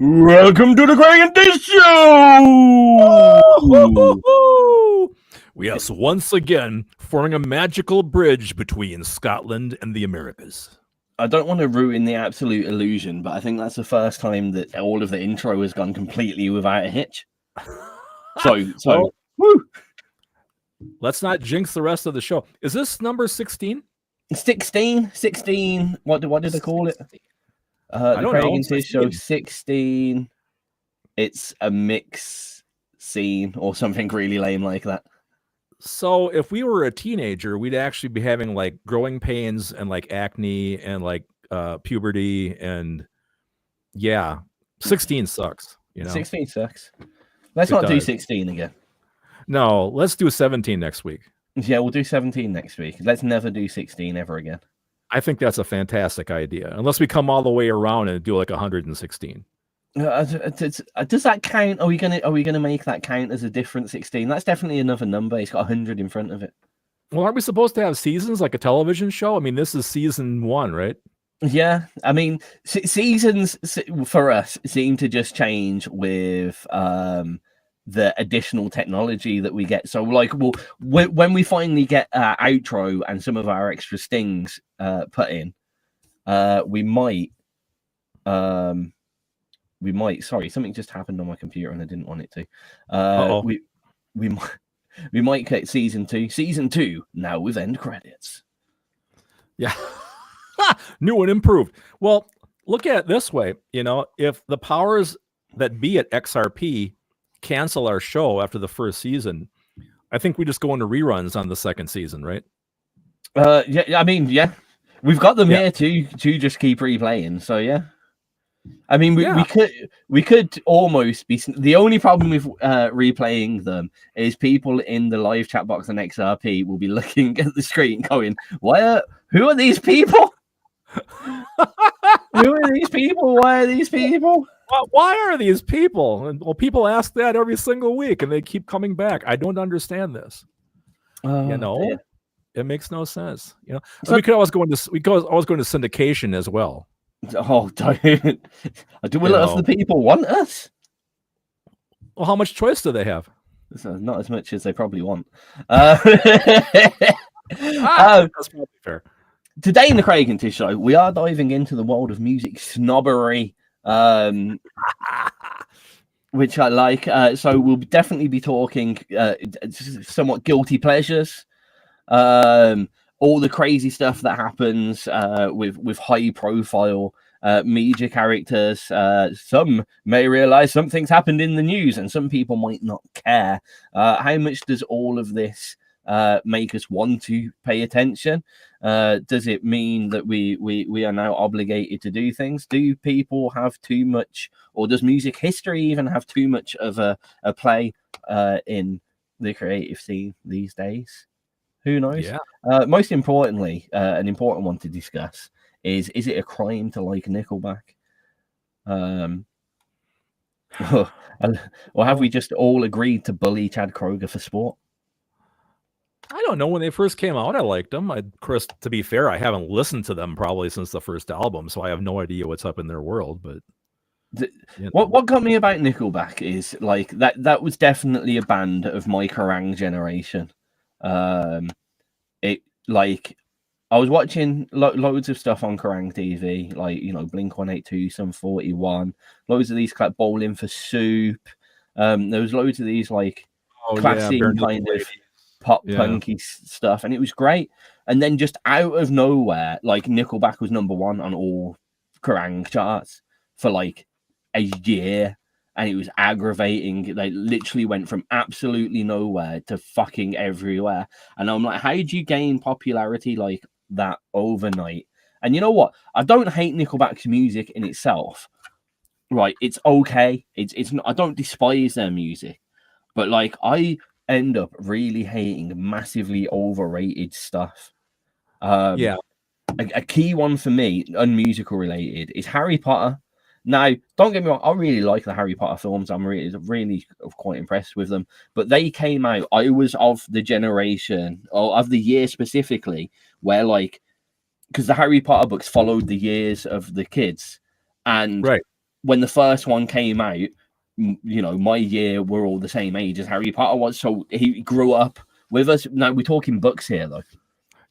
Welcome to the Craig Tizz Show! Yes, once again, forming a magical bridge between Scotland and the Americas. I don't want to ruin the absolute illusion, but I think that's the first time that all of the intro has gone completely without a hitch. So, woo! Let's not jinx the rest of the show. Is this number 16? 16. What did they call it? I don't Craig know. Tizz Show 16. It's a mix scene or something really lame like that. So if we were a teenager, we'd actually be having like growing pains and like acne and like puberty and 16 sucks. 16 sucks. Let's not do 16 again. No, let's do 17 next week. Yeah, we'll do 17 next week. Let's never do 16 ever again. I think that's a fantastic idea. Unless we come all the way around and do like 116. Does that count? Are we gonna make that count as a different 16? That's definitely another number. It's got 100 in front of it. Well, aren't we supposed to have seasons like a television show? I mean, this is season 1, right? Yeah, I mean, seasons for us seem to just change with the additional technology that we get. So, like, when we finally get our outro and some of our extra stings put in, we might. Sorry, something just happened on my computer and I didn't want it to. We might get season 2. Season 2 now with end credits. Yeah. New and improved. Well, look at it this way. If the powers that be at XRP cancel our show after the first season, I think we just go into reruns on the second season, right? Yeah. We've got them here to just keep replaying. So yeah. I mean, we could almost be. The only problem with replaying them is people in the live chat box on XRP will be looking at the screen, going, "Who are these people? Who are these people? Why are these people? Why are these people?" Well, people ask that every single week, and they keep coming back. I don't understand this. It makes no sense. So we could always go into syndication as well. Oh, don't. Do we let the people want us? Well, how much choice do they have? Not as much as they probably want. That's probably fair. Today in the Craig Tizz Show, we are diving into the world of music snobbery, which I like. So we'll definitely be talking somewhat guilty pleasures. All the crazy stuff that happens with high-profile media characters. Some may realize something's happened in the news, and some people might not care. How much does all of this make us want to pay attention? Does it mean that we are now obligated to do things? Do people have too much, or does music history even have too much of a play in the creative scene these days? Who knows? Yeah. Most importantly, an important one to discuss is it a crime to like Nickelback? Or have we just all agreed to bully Chad Kroeger for sport? I don't know. When they first came out, I liked them. Of course, to be fair, I haven't listened to them probably since the first album, so I have no idea what's up in their world. But what got me about Nickelback is like that was definitely a band of my Kerrang generation. I was watching loads of stuff on Kerrang TV, like Blink 182, Sum 41, loads of these like Bowling for Soup. There was loads of these like classic kind of pop punky stuff, and it was great. And then just out of nowhere, like Nickelback was number 1 on all Kerrang charts for like a year. And it was aggravating. They literally went from absolutely nowhere to fucking everywhere. And I'm like, how did you gain popularity like that overnight? And you know what? I don't hate Nickelback's music in itself. Right? It's okay. It's not, I don't despise their music, but like I end up really hating massively overrated stuff. A key one for me, unmusical related, is Harry Potter. Now, don't get me wrong, I really like the Harry Potter films. I'm really quite impressed with them. But they came out, I was of the generation, or of the year specifically, where like, because the Harry Potter books followed the years of the kids. And when the first one came out, you know, my year, we're all the same age as Harry Potter was, so he grew up with us. Now we're talking books here, though.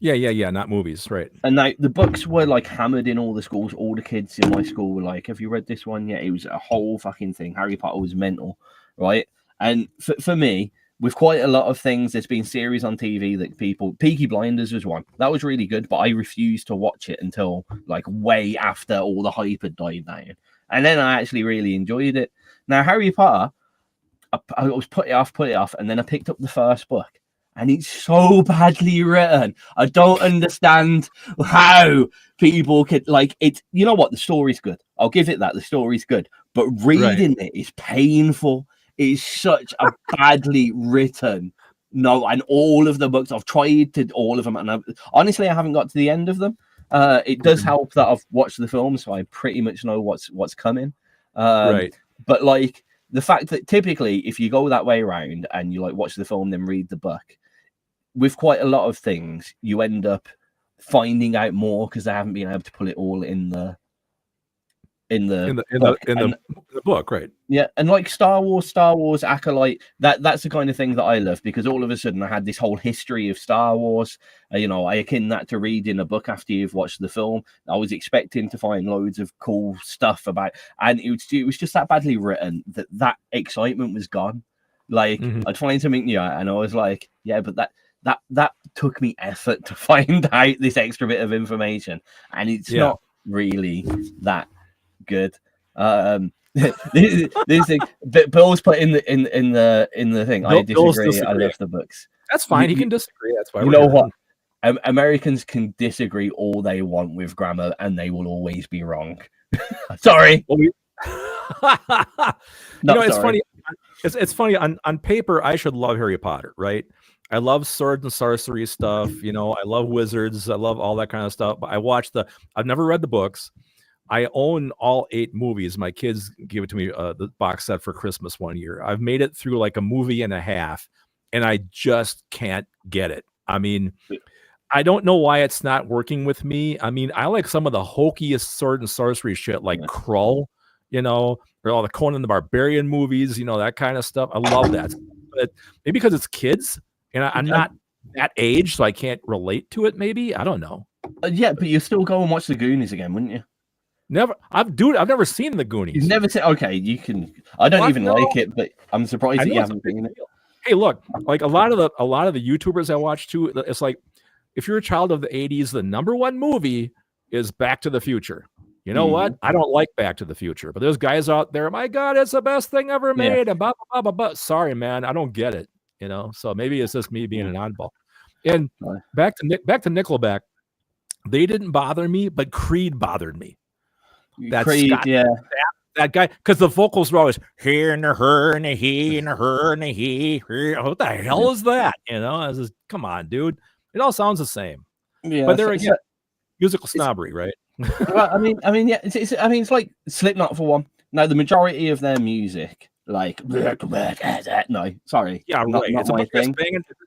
Yeah, not movies, right? And now the books were like hammered in all the schools. All the kids in my school were like, "Have you read this one yet?" It was a whole fucking thing. Harry Potter was mental, right? And for me, with quite a lot of things, there's been series on TV that Peaky Blinders was one that was really good, but I refused to watch it until like way after all the hype had died down, and then I actually really enjoyed it. Now Harry Potter, I was put it off, and then I picked up the first book. And it's so badly written. I don't understand how people could like it. You know what? The story's good. I'll give it that. The story's good. But reading it is painful. It's such a badly written. No, and all of the books I've tried to all of them, and honestly, I haven't got to the end of them. It does help that I've watched the film, so I pretty much know what's coming. Right. But like the fact that typically, if you go that way around and you like watch the film, then read the book. With quite a lot of things, you end up finding out more because they haven't been able to put it all in the book, right? Yeah, and like Star Wars Acolyte, that's the kind of thing that I love because all of a sudden I had this whole history of Star Wars. You know, I akin that to reading a book after you've watched the film. I was expecting to find loads of cool stuff about, and it was just that badly written that excitement was gone. Like I'd find something new, and I was like, yeah, but that took me effort to find out this extra bit of information, and it's not really that good. This thing, Bill's put in the thing. I disagree. I love the books. That's fine. He can disagree. That's why. You know what? Americans can disagree all they want with grammar, and they will always be wrong. Sorry. It's funny. It's funny. On paper, I should love Harry Potter, right? I love sword and sorcery stuff. You know, I love wizards. I love all that kind of stuff. But I've never read the books. I own all 8 movies. My kids gave it to me, the box set for Christmas one year. I've made it through like a movie and a half, and I just can't get it. I mean, I don't know why it's not working with me. I mean, I like some of the hokiest sword and sorcery shit, like Krull, you know, or all the Conan the Barbarian movies, you know, that kind of stuff. I love that. But maybe because it's kids, and I'm not that age, so I can't relate to it. Maybe I don't know. Yeah, but you still go and watch the Goonies again, wouldn't you? Never. I've never seen the Goonies. You've never seen? Okay, you can. I don't even like it, but I'm surprised that you haven't seen it. Hey, look, like a lot of the YouTubers I watch too. It's like if you're a child of the '80s, the number one movie is Back to the Future. You know what? I don't like Back to the Future, but there's guys out there. My God, it's the best thing ever made. And blah blah blah blah. Sorry, man, I don't get it. You know, so maybe it's just me being an oddball. And back to Nickelback, they didn't bother me, but Creed bothered me. That's Creed, that guy, because the vocals were always here and a her and a he and a her and a he. What the hell is that? You know, I was just, come on, dude. It all sounds the same. Yeah, but there again, musical snobbery, right? Well, I mean, yeah. It's like Slipknot for one. Now, the majority of their music, like no, sorry, yeah, not, right. Not it's my thing.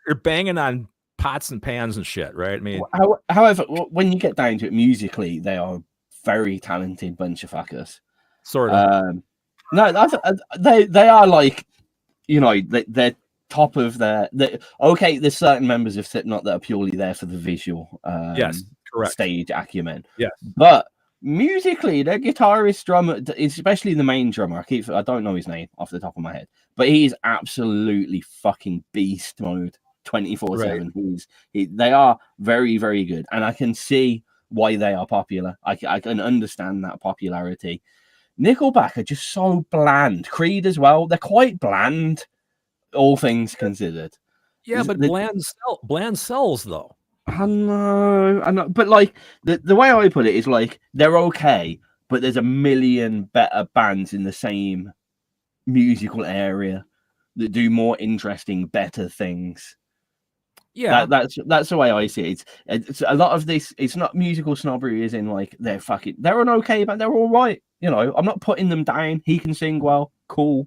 You're banging on pots and pans and shit, right? I mean, however, when you get down to it, musically, they are very talented bunch of fuckers. Sort of. No, they are like, you know, they're top of their. Okay, there's certain members of Slipknot that are purely there for the visual. Yes, correct. Stage acumen. Yes, but musically, their guitarist, drummer, especially the main drummer, I don't know his name off the top of my head, but he is absolutely fucking beast mode 24/7. They are very, very good, and I can see why they are popular. I can understand that popularity. Nickelback are just so bland. Creed as well. They're quite bland, all things considered. Yeah, but bland sells though. I know, but like the way I put it is like they're okay, but there's a million better bands in the same musical area that do more interesting, better things. Yeah, that's the way I see it. It's a lot of this. It's not musical snobbery, is in like they're an okay band. They're all right. You know, I'm not putting them down. He can sing well, cool.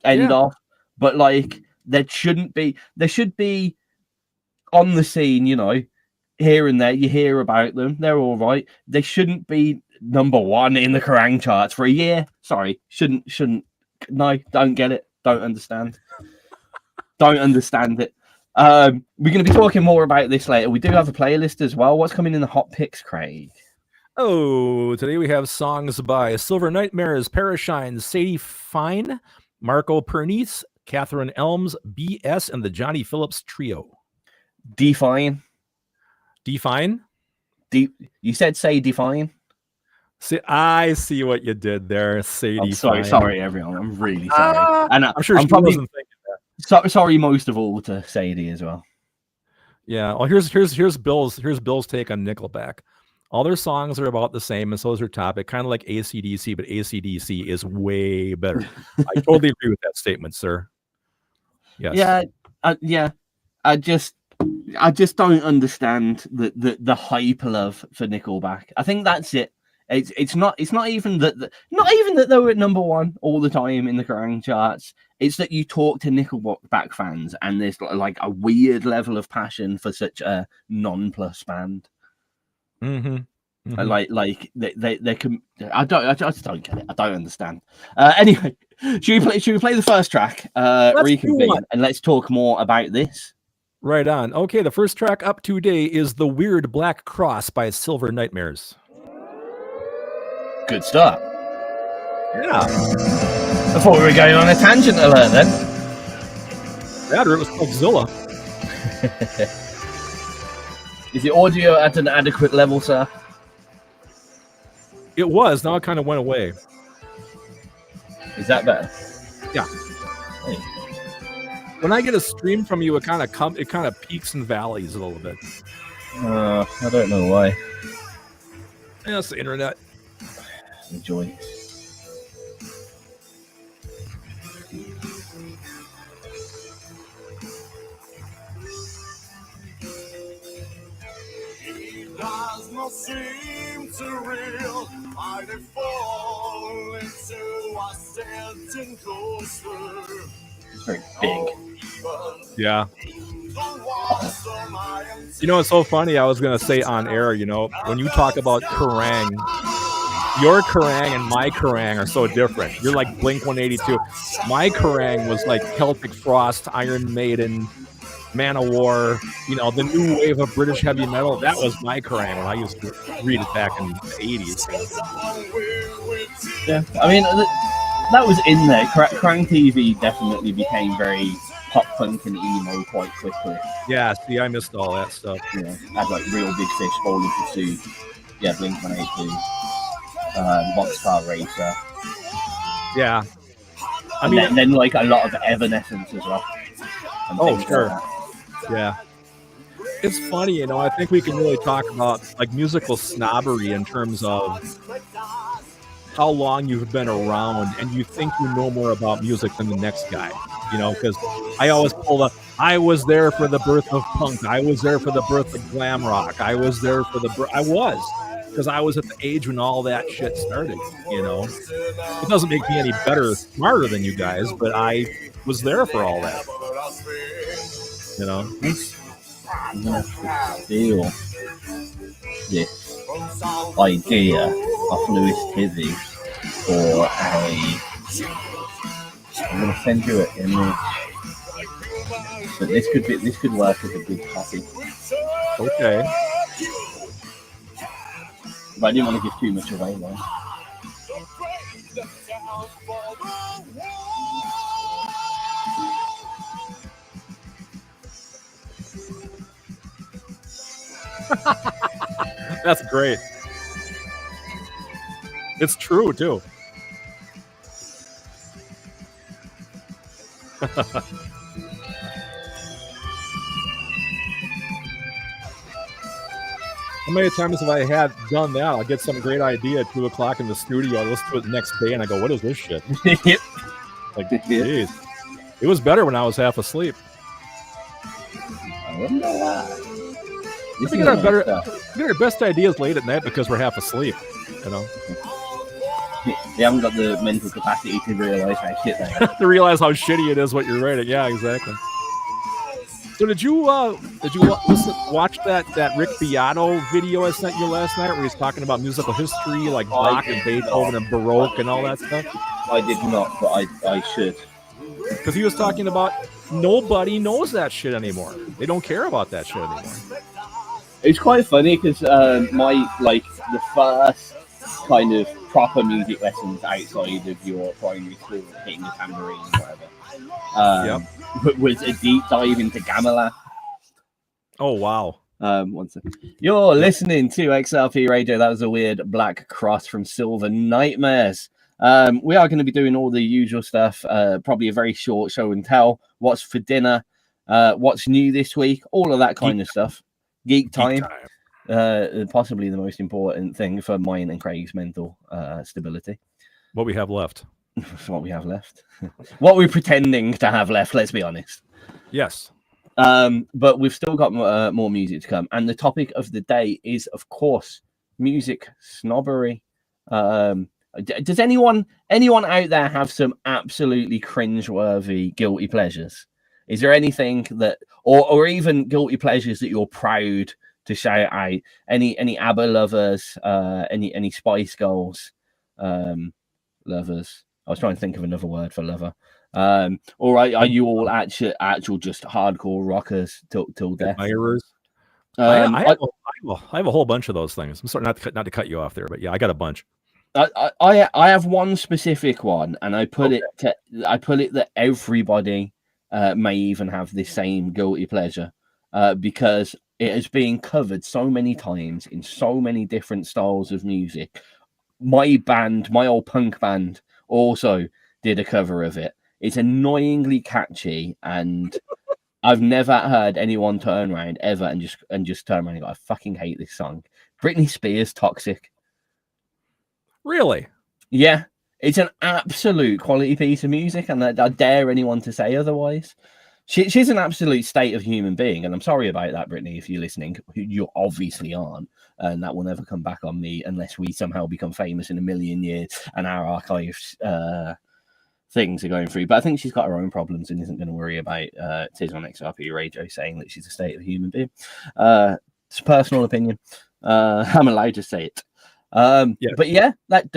End off. But like there should be on the scene, you know, here and there, you hear about them. They're all right. They shouldn't be #1 in the Kerrang charts for a year. Sorry, shouldn't. No, don't get it. Don't understand. Don't understand it. We're going to be talking more about this later. We do have a playlist as well. What's coming in the hot picks, Craig? Oh, today we have songs by Silver Nightmares, Parashyne, Sadie Fine, Marco Pernice, Catherine Elms, BS, and the Jonny Phillips Trio. Define. You said say define. See, I see what you did there, Sadie. Sorry, everyone. I'm really sorry. And I'm sure she probably wasn't thinking that. Sorry most of all to Sadie as well. Yeah. Well, here's Bill's take on Nickelback. All their songs are about the same, and so is their topic, kind of like AC/DC, but AC/DC is way better. I totally agree with that statement, sir. Yes. Yeah. I just don't understand the hype love for Nickelback. I think that's it. It's not even that they were at #1 all the time in the Kerrang charts. It's that you talk to Nickelback fans and there's like a weird level of passion for such a non-plus band. Mm-hmm. Like they can. I just don't get it. I don't understand. Anyway, should we play the first track? Reconvene, and let's talk more about this. Right on. Okay, the first track up today is "The Weird Black Cross" by Silver Nightmares. Good start. Yeah. I thought we were going on a tangent alert then. Rather, it was called Zilla. Is the audio at an adequate level, sir? It was. Now it kind of went away. Is that better? Yeah. Hey. When I get a stream from you, it kind of peaks and valleys a little bit. I don't know why. Yeah, it's the internet. Enjoy. Does not seem to real. I did fall into a certain coaster. It's very big. Yeah. You know, it's so funny. I was going to say on air, you know, when you talk about Kerrang, your Kerrang and my Kerrang are so different. You're like Blink-182. My Kerrang was like Celtic Frost, Iron Maiden, Manowar, you know, the new wave of British heavy metal. That was my Kerrang when I used to read it back in the 80s. Yeah, I mean, that was in there. Kerrang TV definitely became very pop punk and emo quite quickly. Yeah, see, I missed all that stuff. Yeah, had like Real Big Fish, Bowling for Soup, yeah, Blink-182, Boxcar Racer. Yeah. I mean, and then like a lot of Evanescence as well. Oh, sure. Yeah. It's funny, you know, I think we can really talk about like musical snobbery in terms of how long you've been around and you think you know more about music than the next guy, you know, because I always pull up, I was there for the birth of punk. I was there for the birth of glam rock. I was there for because I was at the age when all that shit started, you know. It doesn't make me any better or smarter than you guys, but I was there for all that, you know. I'm gonna steal this idea of Louis Tizzy for I'm gonna send you an image. But this could work as a good copy. Okay. But I didn't want to give too much away though. That's great. It's true too. How many times have I had done that? I'll get some great idea at 2 o'clock in the studio. I listen to it the next day and I go, what is this shit? Like, geez. It was better when I was half asleep. I wouldn't know why. We get our best ideas late at night because we're half asleep, you know. You haven't got the mental capacity to realize how shit they are. To realize how shitty it is what you're writing. Yeah, exactly. So did you watch that Rick Beato video I sent you last night where he's talking about musical history like Bach and Beethoven and Baroque and all that stuff? I did not, but I should. Because he was talking about nobody knows that shit anymore. They don't care about that shit anymore. It's quite funny because the first kind of proper music lessons outside of your primary school, hitting the tambourine or whatever, was a deep dive into gamelan. Oh wow! 1 second. You're listening to XRP Radio. That was a weird black cross from Silver Nightmares. We are going to be doing all the usual stuff. Probably a very short show and tell. What's for dinner? What's new this week? All of that kind of stuff. Geek time. Possibly the most important thing for mine and Craig's mental stability. What we have left. What we have left. What we're pretending to have left, let's be honest. Yes. But we've still got more music to come. And the topic of the day is, of course, music snobbery. Does anyone out there have some absolutely cringeworthy guilty pleasures? Is there anything that, or even guilty pleasures that you're proud to shout out? Any ABBA lovers? Any Spice Girls lovers? I was trying to think of another word for lover. All right, are you all actual just hardcore rockers till death? Admirers? I have a whole bunch of those things. I'm sorry not to cut you off there, but yeah, I got a bunch. I have one specific one, and I put it that everybody may even have the same guilty pleasure because it has been covered so many times in so many different styles of music. My old punk band, also did a cover of it. It's annoyingly catchy, and I've never heard anyone turn around ever and just turn around and go, I fucking hate this song. Britney Spears, Toxic. Really? Yeah, it's an absolute quality piece of music, and I dare anyone to say otherwise. She's an absolute state of human being, and I'm sorry about that, Brittany, if you're listening. You obviously aren't, and that will never come back on me unless we somehow become famous in a million years and our archives things are going through. But I think she's got her own problems and isn't going to worry about Tizz on XRP Radio saying that she's a state of human being. It's a personal opinion. I'm allowed to say it. But yeah, that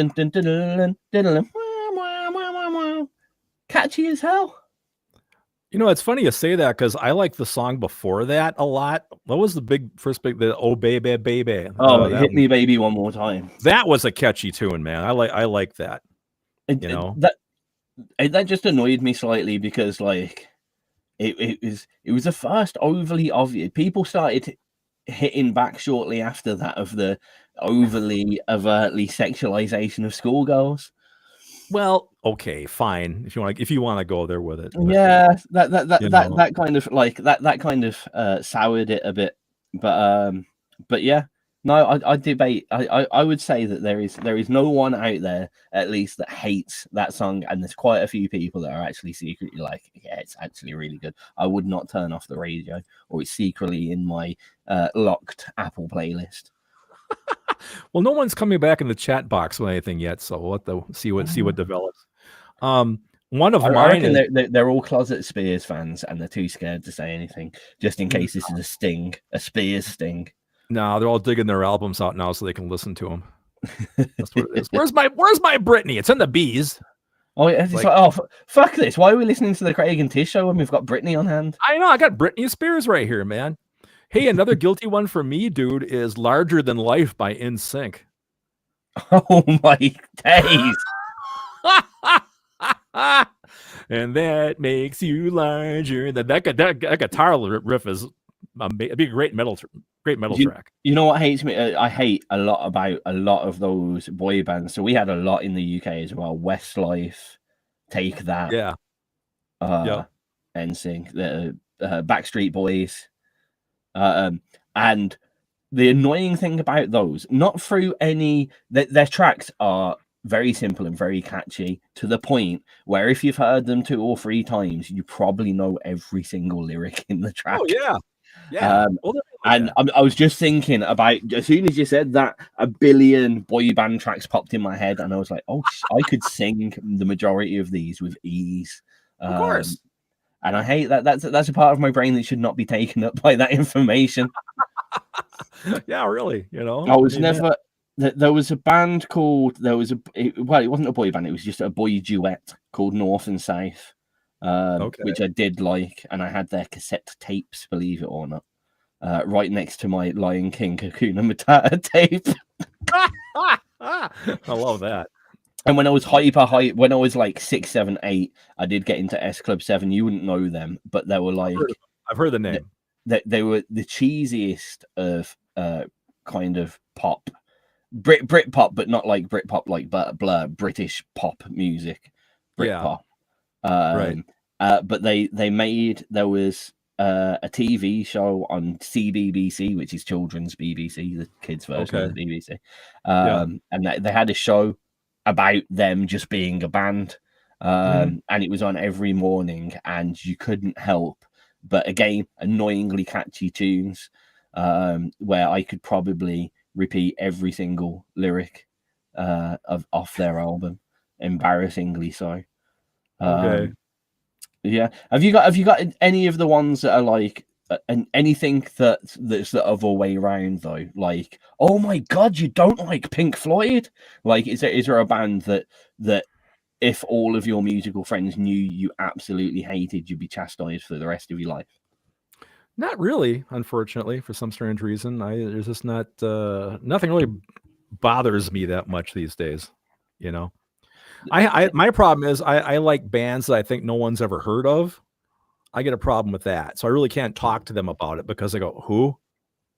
catchy as hell. You know, it's funny you say that because I like the song before that a lot. What was the first big Oh Baby Baby? Oh, Hit Me Baby One More Time. That was a catchy tune, man. I like that. That just annoyed me slightly because like it was the first overly obvious. People started hitting back shortly after that of the overly overtly sexualization of schoolgirls. Well, okay, fine. If you want to go there with it. Yeah, that kind of soured it a bit. But yeah. No, I debate. I would say that there is no one out there, at least, that hates that song, and there's quite a few people that are actually secretly like, yeah, it's actually really good. I would not turn off the radio, or it's secretly in my locked Apple playlist. Well, no one's coming back in the chat box with anything yet, so we'll have to see what develops. One of mine, they're all closet Spears fans, and they're too scared to say anything, just in case this is a Spears sting. No, they're all digging their albums out now so they can listen to them. That's what it is. Where's my Britney? It's in the bees. Oh, yeah, fuck this. Why are we listening to the Craig and Tizz Show when we've got Britney on hand? I know. I got Britney Spears right here, man. Hey, another guilty one for me, dude, is Larger Than Life by NSYNC. Oh, my days. And that makes you larger. That guitar riff is it'd be a great metal track. You know what hates me? I hate a lot about a lot of those boy bands. So we had a lot in the UK as well. Westlife, Take That, NSYNC, the Backstreet Boys, and the annoying thing about those, not through any, their tracks are very simple and very catchy to the point where if you've heard them 2 or 3 times, you probably know every single lyric in the track. Oh yeah. Yeah, I was just thinking about, as soon as you said that, a billion boy band tracks popped in my head, and I was like, oh, I could sing the majority of these with ease. Of course. And I hate that. That's a part of my brain that should not be taken up by that information. Yeah, really. I was never. There was a band called. It wasn't a boy band. It was just a boy duet called North and South, which I did like, and I had their cassette tapes, believe it or not, right next to my Lion King Hakuna Matata tape. I love that. And when I was hyper, when I was like 6, 7, 8, I did get into S Club 7. You wouldn't know them, but they were like... I've heard the name. They were the cheesiest of kind of pop. Brit pop, but not like Brit pop, like Blur, British pop music. Brit pop. Right. But there was a TV show on CBBC, which is children's BBC, the kids' version of the BBC. And they had a show about them just being a band, and it was on every morning, and you couldn't help but, again, annoyingly catchy tunes, where I could probably repeat every single lyric off their album, embarrassingly so. Yeah, have you got any of the ones that are like anything that's the other way around though? Like, oh my god, you don't like Pink Floyd? Like, is there a band that if all of your musical friends knew you absolutely hated, you'd be chastised for the rest of your life? Not really, unfortunately, for some strange reason. There's just not nothing really bothers me that much these days. My problem is I like bands that I think no one's ever heard of. I get a problem with that. So I really can't talk to them about it because I go, who?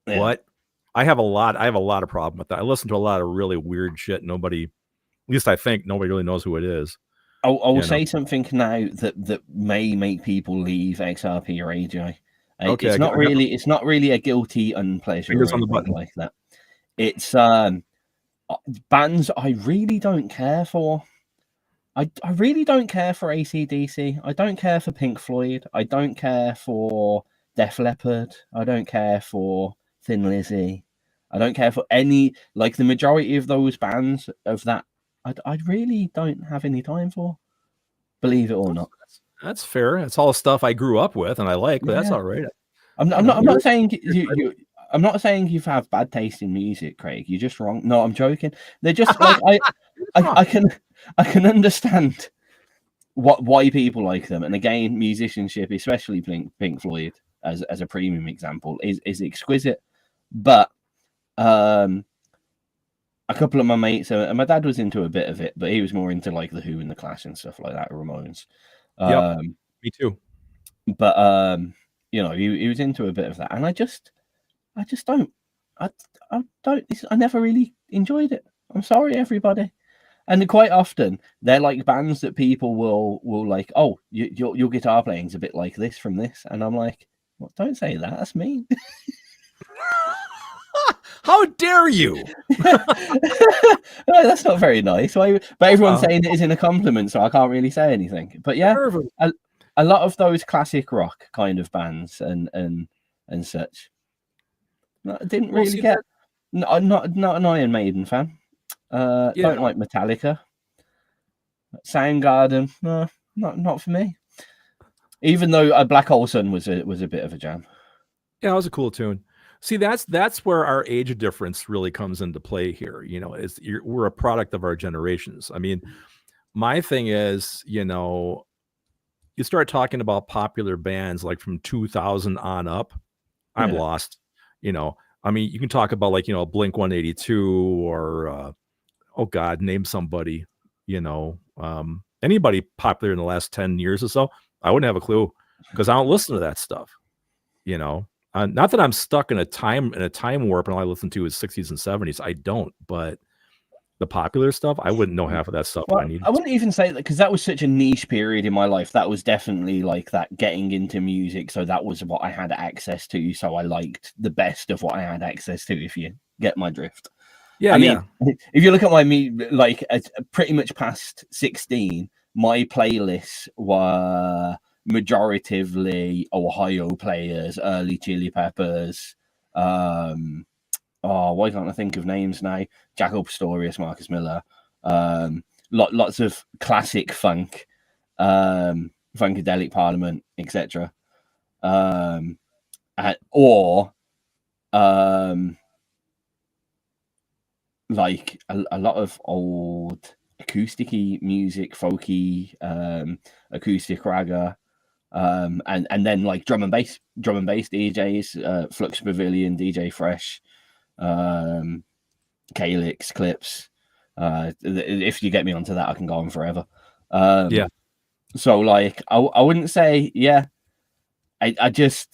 Yeah. What? I have a lot of problem with that. I listen to a lot of really weird shit. At least I think nobody really knows who it is. I will say something now that may make people leave XRP Radio. Okay, it's not really a guilty unpleasure or anything like that. It's bands I really don't care for. I really don't care for AC/DC. I don't care for Pink Floyd. I don't care for Def Leppard. I don't care for Thin Lizzy. I don't care for any, like the majority of those bands of that. I really don't have any time for, believe it or not. That's fair. It's all stuff I grew up with and I like, but that's all right. I'm not saying I'm not saying you have bad taste in music, Craig. You're just wrong. No, I'm joking. They're just like I can understand why people like them, and again, musicianship, especially Pink Floyd, as a premium example, is exquisite. But a couple of my mates, and my dad was into a bit of it, but he was more into like the Who and the Clash and stuff like that, Ramones. Me too. But he was into a bit of that, and I just don't. I never really enjoyed it. I'm sorry, everybody. And quite often they're like bands that people will like. Oh, your guitar playing's a bit like this from this, and I'm like, well, don't say that. That's mean. How dare you? That's not very nice. But everyone's saying it is in a compliment, so I can't really say anything. But yeah, a lot of those classic rock kind of bands and such. I didn't really get. I'm not an Iron Maiden fan. Don't like Metallica. Soundgarden, no, not for me. Even though a Black Hole Sun was a bit of a jam. Yeah, it was a cool tune. See, that's where our age difference really comes into play here. We're a product of our generations. I mean, my thing is, you start talking about popular bands like from 2000 on up, I'm lost. I mean, you can talk about like, Blink 182 or, name somebody, anybody popular in the last 10 years or so. I wouldn't have a clue because I don't listen to that stuff, not that I'm stuck in a time warp and all I listen to is 60s and 70s. I don't, but the popular stuff, I wouldn't know half of that stuff. Well, I wouldn't even say that because that was such a niche period in my life. That was definitely like that getting into music. So that was what I had access to. So I liked the best of what I had access to, if you get my drift. Yeah. I mean, if you look at my like pretty much past 16, my playlists were majoritively Ohio Players, early Chili Peppers, why can't I think of names now? Jaco Pastorius, Marcus Miller, lots of classic funk, Funkadelic Parliament, etc. Or like a lot of old acoustic-y music, folky, acoustic ragga, and then like drum and bass DJs, Flux Pavilion, DJ Fresh, Calyx, Clips. If you get me onto that, I can go on forever. Yeah. So like I wouldn't say I guess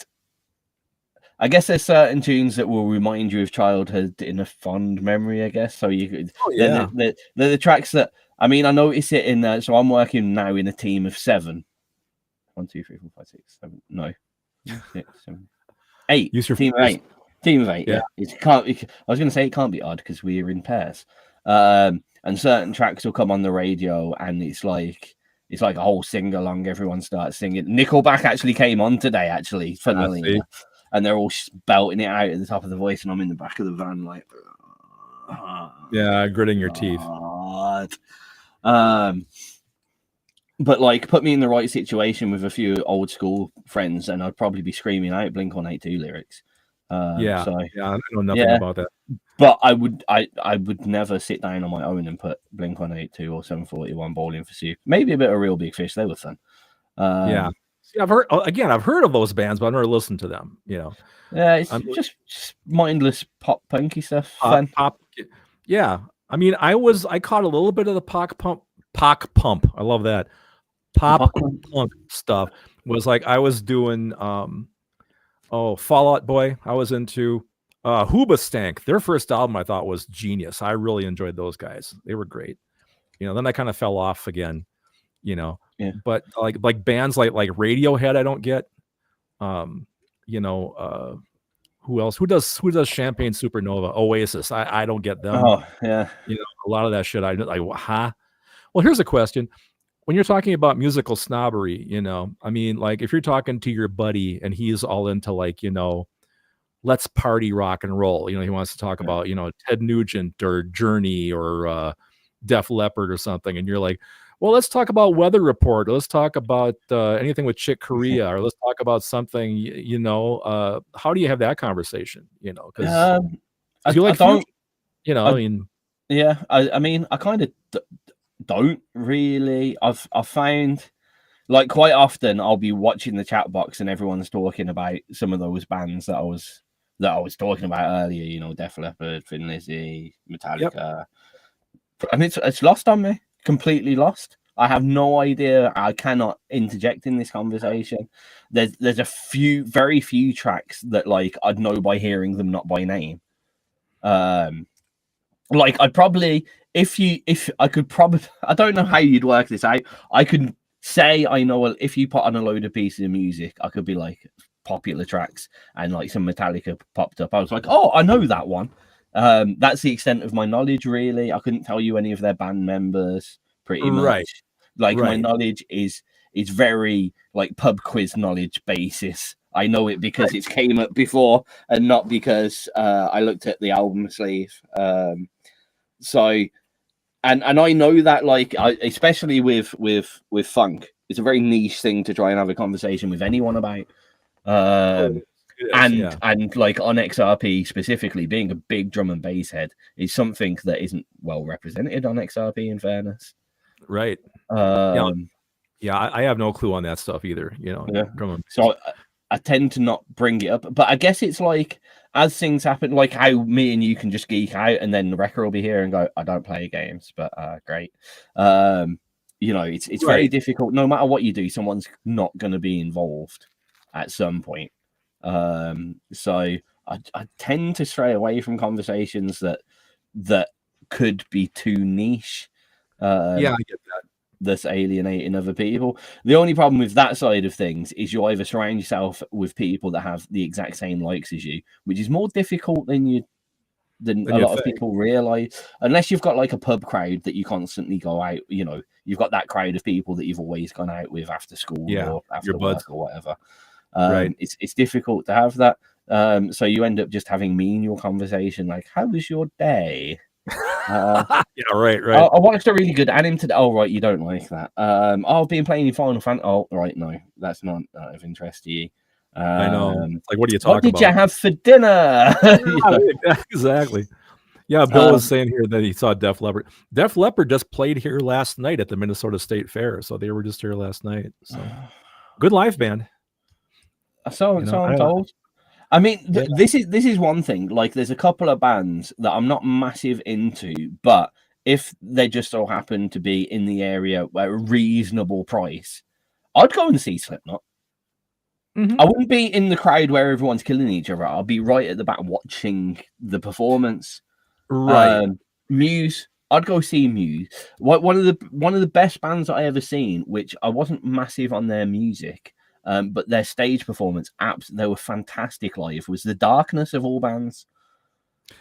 there's certain tunes that will remind you of childhood in a fond memory, I guess. So you could, they're the tracks that, I mean, I notice it in, so I'm working now in a team of 7. 1, 2, 3, 4, 5, 6, 7, no. 6, 7, 8. Use your team of 8. Team of 8, yeah. I was going to say it can't be odd because we're in pairs. And certain tracks will come on the radio and it's like a whole sing-along. Everyone starts singing. Nickelback actually came on today, actually, funnily enough. And they're all belting it out at the top of the voice, and I'm in the back of the van, like, gritting your teeth. But like, put me in the right situation with a few old school friends, and I'd probably be screaming out Blink-182 lyrics. I know nothing about that. But I would never sit down on my own and put Blink-182 or 741 Bowling for Soup. Maybe a bit of Real Big Fish. They were fun. See, I've heard of those bands, but I've never listened to them. You know, it's just mindless pop punky stuff. Fun. Pop. Yeah, I mean, I caught a little bit of the Pock Pump. I love that. Pop punk stuff was like I was doing. Fall Out Boy. I was into Hoobastank. Their first album I thought was genius. I really enjoyed those guys. They were great. You know, then I kind of fell off again. You know, but like bands like Radiohead, I don't get. You know, who else? Who does Champagne Supernova? Oasis. I don't get them. Oh yeah. You know, a lot of that shit. I like. Well, here's a question. When you're talking about musical snobbery, you know, I mean, like if you're talking to your buddy and he's all into like, you know, let's party rock and roll. You know, he wants to talk about, you know, Ted Nugent or Journey or Def Leppard or something, and you're like, well, let's talk about Weather Report. Or let's talk about anything with Chick Corea, or let's talk about something. You know, how do you have that conversation? You know, because you like, you know, I mean, yeah, I mean, I kind of don't really. I've found like quite often I'll be watching the chat box and everyone's talking about some of those bands that I was talking about earlier. You know, Def Leppard, Thin Lizzy, Metallica, and it's lost on me. Completely lost. I have no idea. I cannot interject in this conversation. There's very few tracks that like I'd know by hearing them, not by name. Like I'd probably I don't know how you'd work this out. I could say I know if you put on a load of pieces of music, I could be like popular tracks and like some Metallica popped up. I was like, oh, I know that one. That's the extent of my knowledge, really. I couldn't tell you any of their band members, pretty much. My knowledge is very like pub quiz knowledge basis. I know it because it's came up before and not because I looked at the album sleeve. So, and I know that like especially with funk, it's a very niche thing to try and have a conversation with anyone about. And like on XRP specifically, being a big drum and bass head is something that isn't well represented on XRP, in fairness. Right. I have no clue on that stuff either. You know. Yeah. So I tend to not bring it up, but I guess it's like as things happen, like how me and you can just geek out, and then the wrecker will be here and go, "I don't play games," but great. You know, it's very difficult. No matter what you do, someone's not going to be involved at some point. So I tend to stray away from conversations that could be too niche. I get that. That's alienating other people. The only problem with that side of things is you either surround yourself with people that have the exact same likes as you, which is more difficult than a lot of people realize. Unless you've got like a pub crowd that you constantly go out, you know, you've got that crowd of people that you've always gone out with after school or after work or whatever. It's difficult to have that. So you end up just having menial conversation like, how was your day? Yeah, right. I watched a really good anime today. Oh, right, you don't like that. I've been playing Final Fantasy. Oh, right, no, that's not of interest to you. I know. It's like, what do you What talk did about? you have for dinner? Yeah, exactly. Yeah, Bill was saying here that he saw Def Leppard. Def Leppard just played here last night at the Minnesota State Fair, so they were just here last night. So good live band. So I'm told. I mean, this is one thing. Like, there's a couple of bands that I'm not massive into, but if they just so happen to be in the area at a reasonable price, I'd go and see Slipknot. Mm-hmm. I wouldn't be in the crowd where everyone's killing each other. I'll be right at the back watching the performance. Right. Muse. I'd go see Muse. One of the best bands that I ever seen, which I wasn't massive on their music. But their stage performance, they were fantastic live. Was The Darkness of all bands.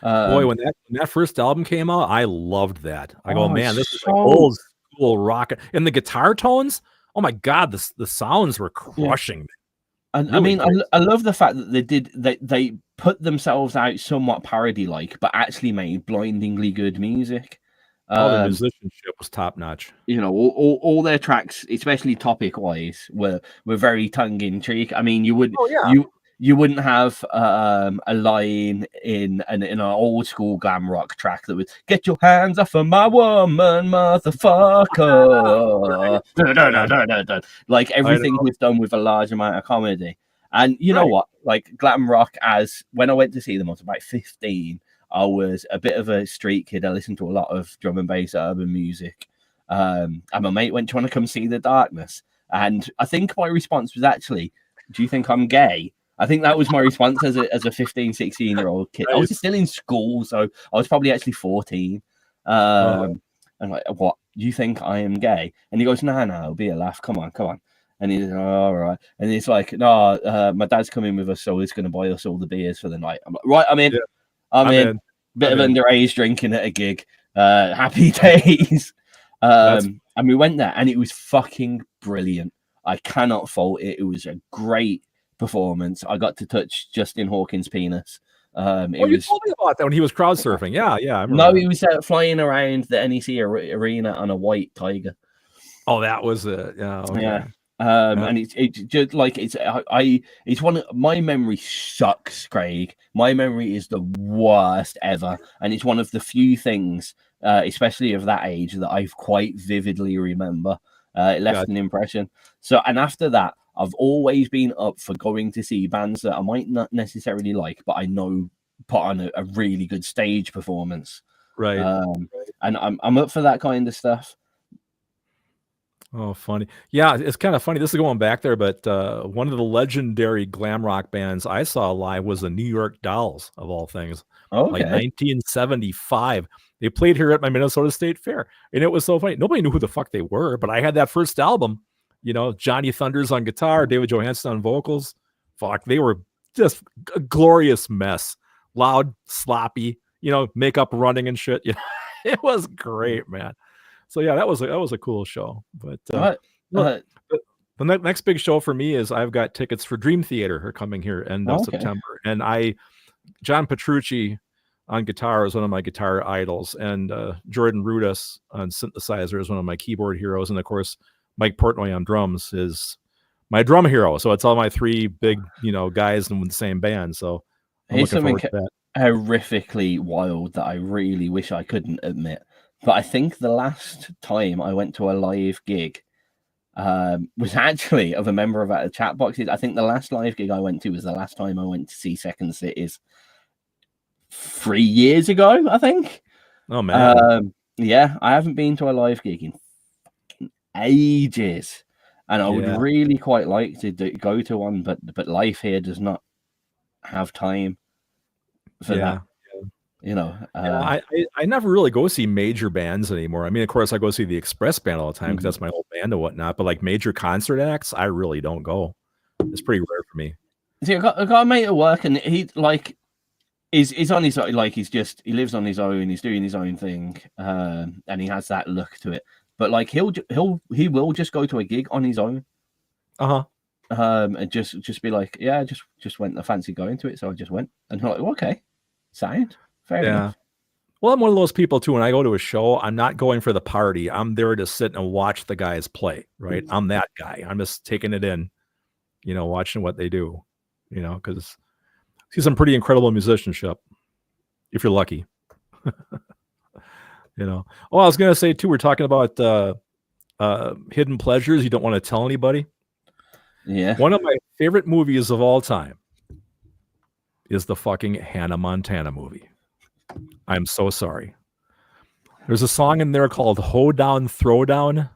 Boy, when that first album came out, I loved that. I go, man, this is like so old school rock. And the guitar tones, oh my God, the sounds were crushing. Yeah. And really, I mean, I love the fact that they put themselves out somewhat parody-like, but actually made blindingly good music. The musicianship was top notch. You know, all their tracks, especially topic wise, were very tongue in cheek. I mean, you wouldn't have a line in an old school glam rock track that would "Get your hands off of my woman, motherfucker." Like, everything was done with a large amount of comedy. And you know what? Like, glam rock, as when I went to see them, I was about 15. I was a bit of a street kid. I listened to a lot of drum and bass urban music. And my mate went trying to come see The Darkness. And I think my response was actually, "Do you think I'm gay?" I think that was my response as a 15, 16-year-old kid. I was still in school, so I was probably actually 14. And like, "What? You think I am gay?" And he goes, "No, it'll be a laugh. Come on." And he's like, "All right." And he's like, "No, my dad's coming with us, so he's going to buy us all the beers for the night." I'm like, "Right, I'm in." Yeah. I'm in. Bit of underage drinking at a gig. Happy days. And we went there, and it was fucking brilliant. I cannot fault it. It was a great performance. I got to touch Justin Hawkins' penis. You told me about that when he was crowd surfing. Yeah. I remember he was flying around the NEC arena on a white tiger. Oh, that was it. Yeah. Okay. Yeah. And it's just like it's one of my memory sucks, Craig. My memory is the worst ever, and it's one of the few things, especially of that age, that I quite vividly remember. It left an impression. So, and after that, I've always been up for going to see bands that I might not necessarily like, but I know put on a really good stage performance. Right. And I'm up for that kind of stuff. Oh, funny. Yeah, it's kind of funny. This is going back there, but one of the legendary glam rock bands I saw live was the New York Dolls, of all things. Okay. Like 1975. They played here at my Minnesota State Fair, and it was so funny. Nobody knew who the fuck they were, but I had that first album, Johnny Thunders on guitar, David Johansen on vocals. Fuck, they were just a glorious mess. Loud, sloppy, makeup running and shit. It was great, man. So yeah, that was a cool show. But the next big show for me is I've got tickets for Dream Theater are coming here end of September, and John Petrucci on guitar is one of my guitar idols, and Jordan Rudess on synthesizer is one of my keyboard heroes, and of course Mike Portnoy on drums is my drum hero. So it's all my three big guys in the same band. So I'm here's something horrifically wild that I really wish I couldn't admit. But I think the last time I went to a live gig was actually of a member of our chat boxes. I think the last live gig I went to was the last time I went to see Second Cities 3 years ago, I think. Oh, man. Yeah, I haven't been to a live gig in fucking ages. And I would really quite like to go to one, but life here does not have time for that. I never really go see major bands anymore. I mean, of course, I go see the Express Band all the time because that's my whole band and whatnot. But like major concert acts, I really don't go. It's pretty rare for me. See, I got a mate at work, and he he's on his own. Like, he lives on his own. He's doing his own thing, and he has that look to it. But like he will just go to a gig on his own. And just be like, yeah, I just went. I fancy going to it, so I just went. And I'm like, okay, sound. Fair enough. Well, I'm one of those people too. When I go to a show, I'm not going for the party. I'm there to sit and watch the guys play, right? I'm that guy. I'm just taking it in, watching what they do, because see some pretty incredible musicianship if you're lucky. Oh, I was gonna say too, we're talking about hidden pleasures you don't want to tell anybody. Yeah. One of my favorite movies of all time is the fucking Hannah Montana movie. I'm so sorry. There's a song in there called Hoe Down Throwdown,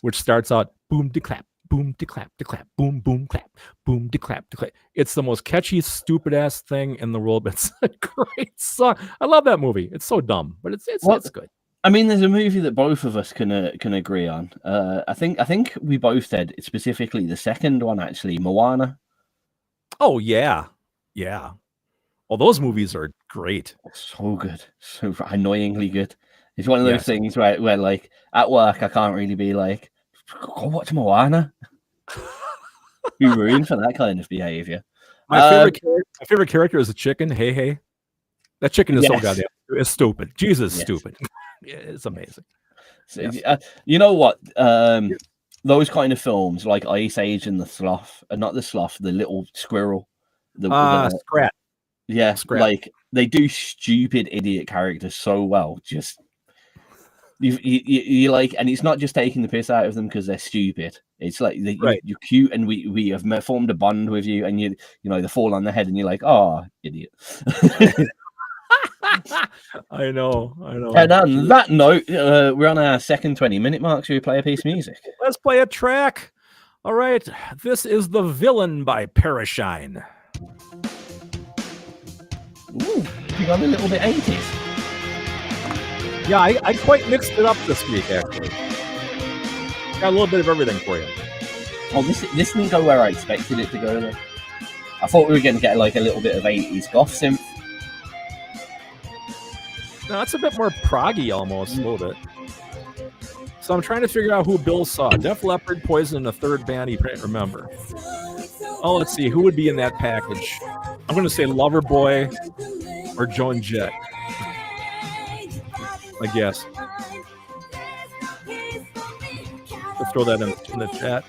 which starts out boom de clap, boom de clap, boom boom clap, boom de clap, de clap. It's the most catchy, stupid ass thing in the world, but it's a great song. I love that movie. It's so dumb, but it's good. I mean, there's a movie that both of us can agree on. I think we both said specifically the second one, actually, Moana. Oh yeah. Well, those movies are great. So good, so annoyingly good. It's one of those things where like at work I can't really be like, go watch Moana. Be ruined for that kind of behavior. My favorite character is the chicken. Hey, that chicken is so goddamn. It's stupid. Jesus, stupid. It's amazing. So, you know what? Those kind of films like Ice Age and the Sloth, not the sloth, the little squirrel. Scrat. Yeah, Scrat. Like they do stupid idiot characters so well. Just you like, and it's not just taking the piss out of them because they're stupid. It's like you're cute, and we have formed a bond with you, and you know they fall on the head, and you're like, oh, idiot. I know. And on that note, we're on our second 20-minute mark. Should we play a piece of music? Let's play a track. All right, this is The Villain by Parashyne. Ooh, you got a little bit 80s. Yeah, I quite mixed it up this week, actually. Got a little bit of everything for you. Oh, this didn't go where I expected it to go, though. I thought we were going to get like a little bit of 80s goth synth. No, it's a bit more proggy almost, a little bit. So I'm trying to figure out who Bill saw. Def Leppard, Poison, and a third band he can't remember. Oh, let's see. Who would be in that package? I'm going to say Loverboy or Joan Jett. I guess. Let's throw that in the chat.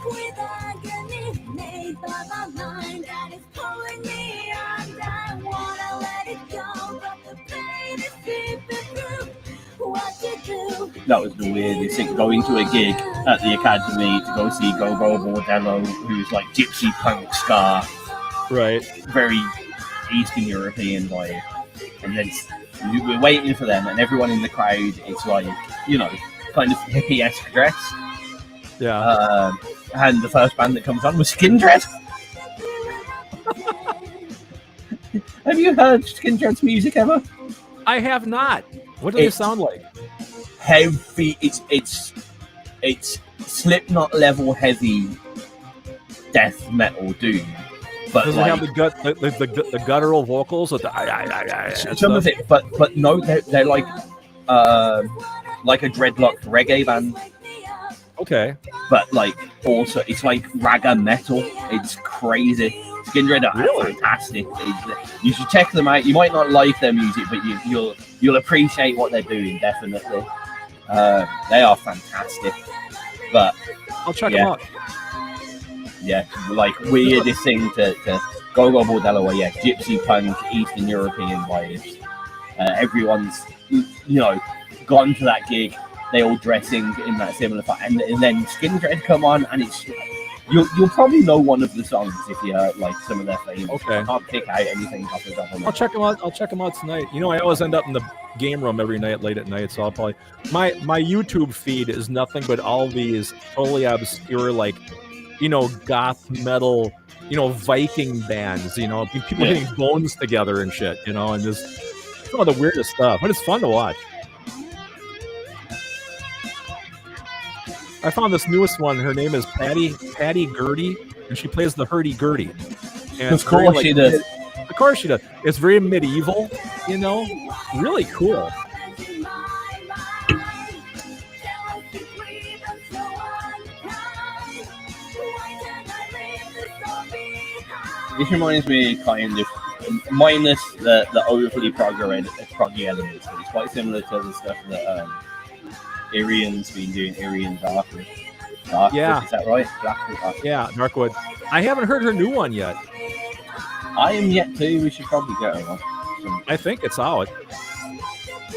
With agony made by my mind that is pulling me on. I wanna let it go, but the pain is seeping through. What to do? That was the weirdest thing, going to a gig at the Academy to go see Go-Go Bordello, who's like gypsy punk ska, right? Very Eastern European vibe, and then we're waiting for them, and everyone in the crowd is like, kind of hippie-esque dress. Yeah. And the first band that comes on was Skindred. Have you heard Skindred's music ever? I have not. What do they sound like? Heavy. It's Slipknot level heavy death metal doom. But does it have the guttural vocals? With the some of it, but no, they're like a dreadlocked reggae band. Okay. But like also it's like ragga metal. It's crazy. Skindred are fantastic. You should check them out. You might not like their music, but you'll appreciate what they're doing, definitely. They are fantastic. But I'll check them out. Yeah, like weirdest thing to Go-Go Bordello where gypsy punk, Eastern European vibes. Everyone's gone to that gig. They all dressing in that similar and then Skindred come on, and it's you'll probably know one of the songs if you heard like some of their famous. Okay. I can't pick out anything off the top of my head. I'll check them out tonight. I always end up in the game room every night late at night, so I'll probably my YouTube feed is nothing but all these totally obscure goth metal, Viking bands, people hitting bones together and shit, and just some of the weirdest stuff, but it's fun to watch. I found this newest one. Her name is Patty Gurdy, and she plays the hurdy-gurdy. And Of it's very, course like, she does. Of course she does. It's very medieval, you know, really cool. This reminds me kind of, minus the overly proggy elements, but it's quite similar to the stuff that Irian's been doing. Irian Darkwood. Yeah. Is that right? Blackwood. Yeah, Darkwood. I haven't heard her new one yet. I am yet to. We should probably get her on. I think it's out.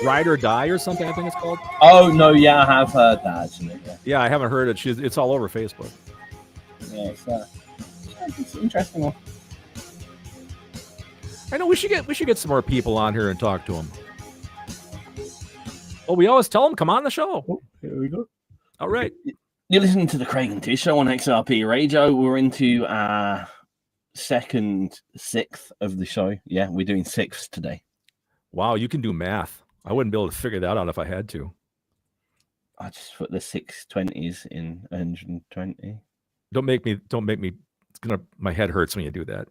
Ride or Die or something, I think it's called. Oh, no, yeah, I have heard that, actually. Yeah, I haven't heard it. It's all over Facebook. Yeah, it's an interesting one. I know we should get some more people on here and talk to them. Well, we always tell them, come on the show. Oh, here we go. All right. You're listening to the Craig Tizz Show on XRP Radio. We're into our sixth of the show. Yeah, we're doing sixth today. Wow, you can do math. I wouldn't be able to figure that out if I had to. I just put the 620s in 120. Don't make me. My head hurts when you do that.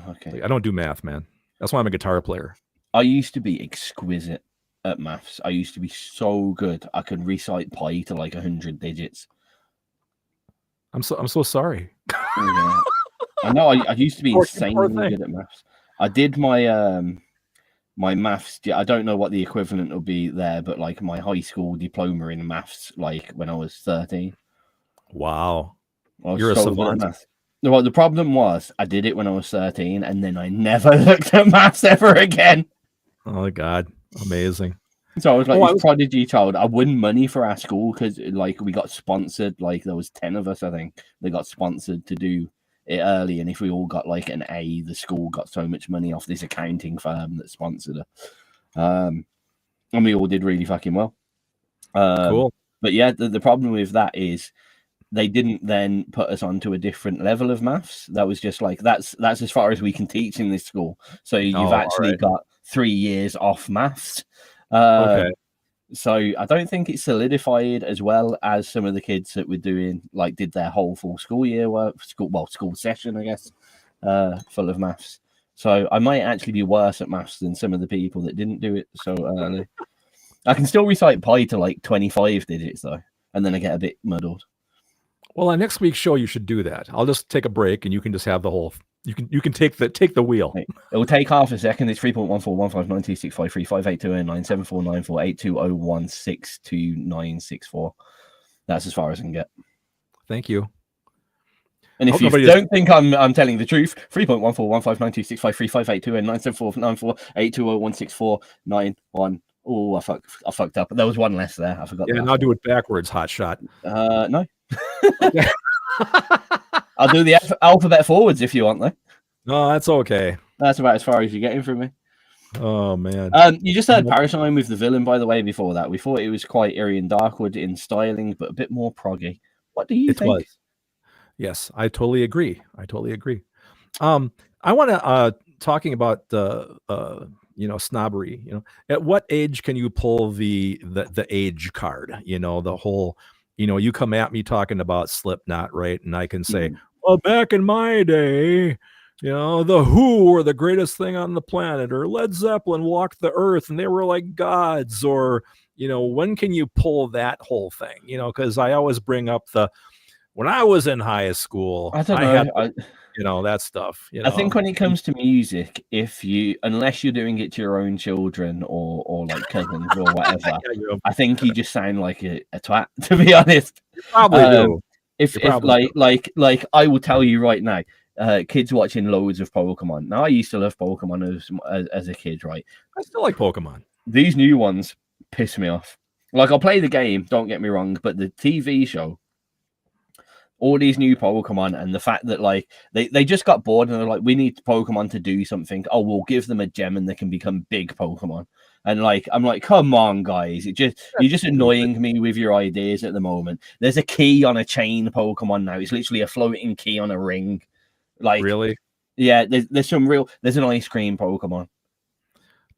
Okay. Like, I don't do math, man. That's why I'm a guitar player. I used to be exquisite at maths. I used to be so good. I could recite pi to like 100 digits. I'm so sorry. Yeah. I know. I used to be insanely good at maths. I did my my maths. I don't know what the equivalent will be there, but like my high school diploma in maths, like when I was 13. Wow. I was You're a so good at savant. maths. Well, the problem was I did it when I was 13, and then I never looked at maths ever again. Oh my God, amazing. So I was like this prodigy child. I won money for our school because like we got sponsored. Like there was 10 of us, I think. They got sponsored to do it early, and if we all got like an A, the school got so much money off this accounting firm that sponsored it. And we all did really fucking well. Cool. But yeah, the problem with that is they didn't then put us onto a different level of maths. That was just like that's as far as we can teach in this school. So you've actually got 3 years off maths. Okay. So I don't think it's solidified as well as some of the kids that were doing, like, did their whole full school year work, school session, I guess, full of maths. So I might actually be worse at maths than some of the people that didn't do it so early. I can still recite pi to like 25 digits though, and then I get a bit muddled. Well, on next week's show, you should do that. I'll just take a break, and you can just have the whole. You can take the wheel. Right. It will take half a second. It's 3.1415926535820974948201629624. That's as far as I can get. Thank you. And if you don't think I'm telling the truth, 3.14159265358209749482016491. Oh, I fucked up. There was one less there. I forgot. Yeah, and I'll do it backwards, hot shot. No. I'll do the alphabet forwards if you want, though. No, that's okay. That's about as far as you're getting from me. Oh, man. You just heard Parashyne with the villain, by the way, before that. We thought it was quite Irian Darkwood in styling, but a bit more proggy. What do you think? Was. Yes, I totally agree. I want to talking about the snobbery. At what age can you pull the age card? The whole. You come at me talking about Slipknot, right? And I can say, well, back in my day, the Who were the greatest thing on the planet, or Led Zeppelin walked the earth and they were like gods, or, when can you pull that whole thing? Because I always bring up when I was in high school, I don't know. That stuff. I think when it comes to music, unless you're doing it to your own children or like cousins or whatever, I think you just sound like a twat, to be honest. You probably do. If I will tell you right now, kids watching loads of Pokemon. Now I used to love Pokemon as a kid, right? I still like Pokemon. These new ones piss me off. Like I'll play the game, don't get me wrong, but the TV show. All these new Pokemon and the fact that like they just got bored and they're like, we need Pokemon to do something. Oh, we'll give them a gem and they can become big Pokemon. And like I'm like, come on, guys! You're just annoying me with your ideas at the moment. There's a key on a chain Pokemon now. It's literally a floating key on a ring. Like really? Yeah. There's an ice cream Pokemon.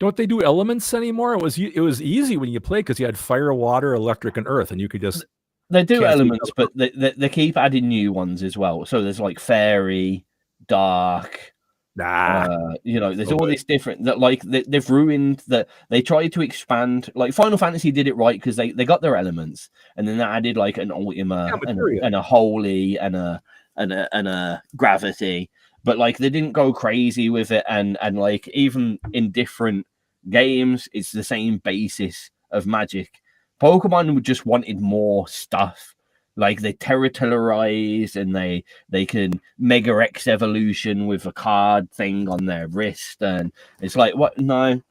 Don't they do elements anymore? It was easy when you played because you had fire, water, electric, and earth, and you could just. They do elements, but they keep adding new ones as well. So there's like fairy, dark, You know, there's So all good. this different that like they've ruined that. They tried to expand, like Final Fantasy did it right because they got their elements, and then they added like an Ultima material. and a Holy and a Gravity, but like they didn't go crazy with it, and like even in different games, it's the same basis of magic. Pokemon just wanted more stuff. Like they territorialize and they can Mega X evolution with a card thing on their wrist, and it's like, what? No,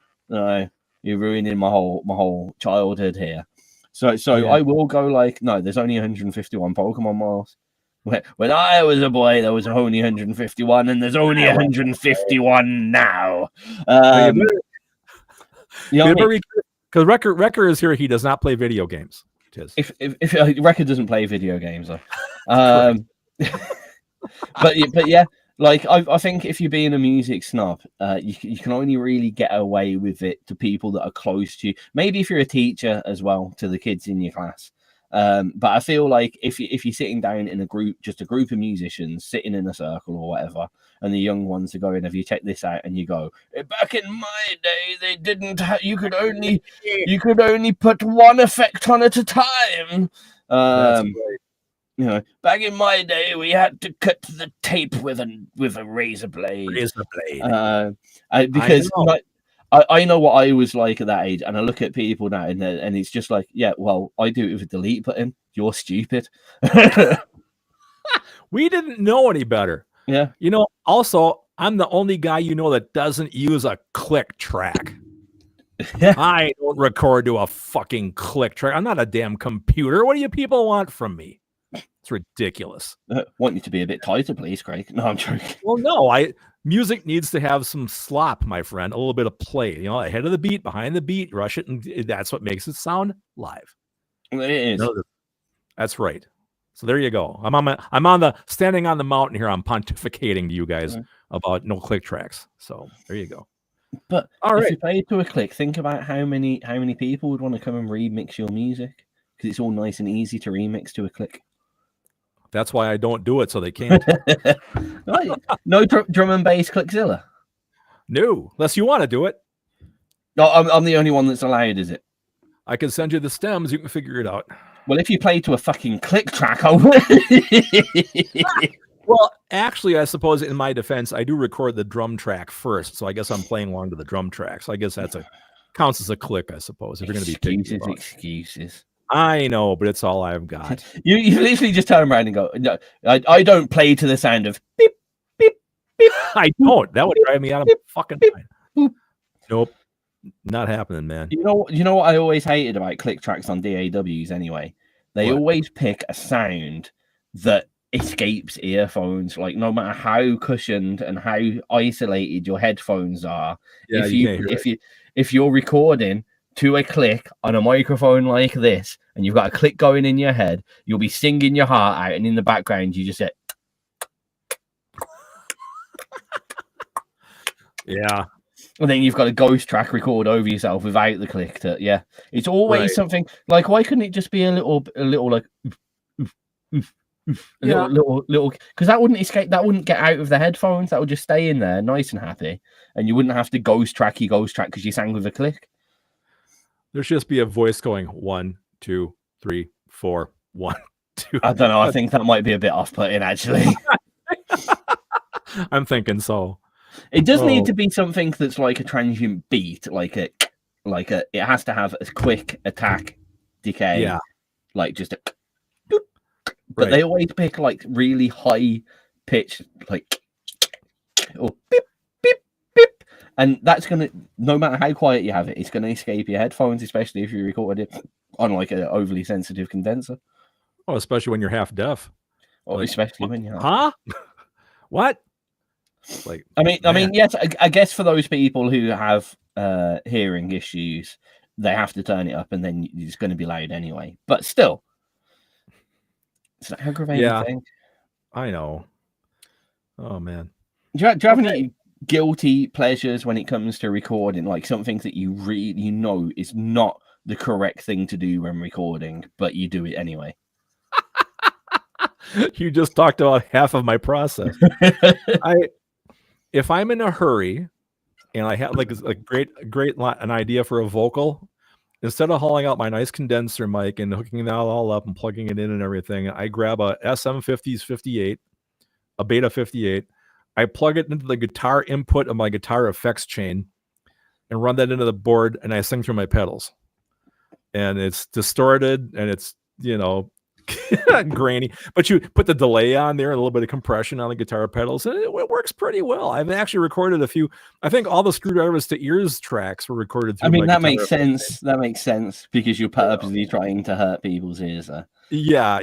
you're ruining my whole childhood here. So Yeah. I will go like, no, there's only 151 Pokemon miles. When I was a boy, there was only 151, and there's only 151 now. Because Wrecker is here, he does not play video games. If Record doesn't play video games, though. but yeah, like I think if you're being a music snob, you can only really get away with it to people that are close to you. Maybe if you're a teacher as well, to the kids in your class. But I feel like if you're sitting down in a group of musicians sitting in a circle or whatever, and the young ones are going, have you checked this out? And you go, back in my day, they didn't have, you could only put one effect on at a time. That's right. You know, back in my day, we had to cut the tape with a razor blade. Because I know what I was like at that age, and I look at people now, and it's just like, yeah, well, I do it with a delete button. You're stupid. We didn't know any better. Yeah. You know, also, I'm the only guy you know that doesn't use a click track. I don't record to a fucking click track. I'm not a damn computer. What do you people want from me? It's ridiculous. Want you to be a bit tighter, please, Craig. No, I'm joking. Well, no, music needs to have some slop, my friend, a little bit of play. You know, ahead of the beat, behind the beat, rush it, and that's what makes it sound live. It is. No, that's right. So there you go. I'm on the standing on the mountain here. I'm pontificating to you guys about no click tracks. So there you go. But all right, if you play it to a click, think about how many people would want to come and remix your music, because it's all nice and easy to remix to a click. That's why I don't do it, so they can't. No drum and bass Clickzilla. No, unless you want to do it. No, I'm the only one that's allowed, is it? I can send you the stems. You can figure it out. Well, if you play to a fucking click track, I would. Well, actually, I suppose in my defense, I do record the drum track first, so I guess I'm playing along to the drum track. So I guess counts as a click, I suppose. If you're going to be excuses. I know, but it's all I've got. You literally just turn around and go, no, I don't play to the sound of beep, beep, beep. I don't. That would drive me out of fucking mind. Boop. Nope. Not happening, man. You know what I always hated about click tracks on DAWs anyway? They always pick a sound that escapes earphones. Like, no matter how cushioned and how isolated your headphones are, if you're recording to a click on a microphone like this, and you've got a click going in your head, you'll be singing your heart out, and in the background you just say, yeah. And then you've got a ghost track record over yourself without the click. It's always something like, why couldn't it just be a little like little, because that wouldn't escape, that wouldn't get out of the headphones, that would just stay in there nice and happy, and you wouldn't have to ghost track because you sang with a click. There should just be a voice going 1, 2, 3, 4, 1, 2. I don't know. I think that might be a bit off-putting, actually. I'm thinking so. It does need to be something that's like a transient beat, like a. It has to have a quick attack, decay. Yeah. Like just a. But they always pick like really high pitch, like, or beep beep beep, and that's gonna, no matter how quiet you have it, it's gonna escape your headphones, especially if you recorded it on like an overly sensitive condenser. Oh, especially when you're half deaf. Or like, especially when you're what? Like, I mean, yes, I guess for those people who have hearing issues, they have to turn it up, and then it's going to be loud anyway. But still. It's an aggravating thing. I know. Oh man. Do you have any guilty pleasures when it comes to recording? Like something that you really know is not the correct thing to do when recording, but you do it anyway? You just talked about half of my process. if I'm in a hurry and I have like a an idea for a vocal, instead of hauling out my nice condenser mic and hooking that all up and plugging it in and everything, I grab a SM50's 58, a Beta 58. I plug it into the guitar input of my guitar effects chain and run that into the board, and I sing through my pedals. And it's distorted and it's, grainy, but you put the delay on there, a little bit of compression on the guitar pedals, and it works pretty well. I've actually recorded a few. I think all the Screwdrivers to Ears tracks were recorded through. I mean, that makes sense. That makes sense because you're purposely trying to hurt people's ears. Yeah,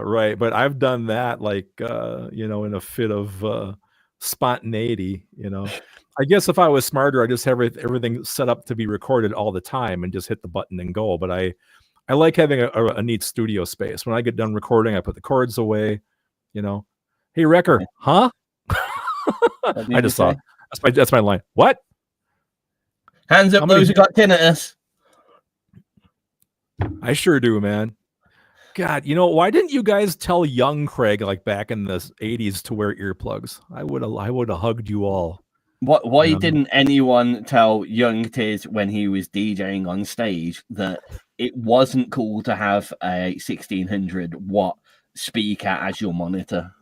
right. But I've done that in a fit of spontaneity. I guess if I was smarter, I just have everything set up to be recorded all the time and just hit the button and go. But I like having a neat studio space. When I get done recording, I put the cords away. Hey, Wrecker, huh? I just saw. That's my line. What? Hands up, those who got tinnitus. I sure do, man. God, why didn't you guys tell young Craig like back in the 80s to wear earplugs? I would have hugged you all. Why didn't anyone tell young Tizz when he was DJing on stage that it wasn't cool to have a 1600 watt speaker as your monitor?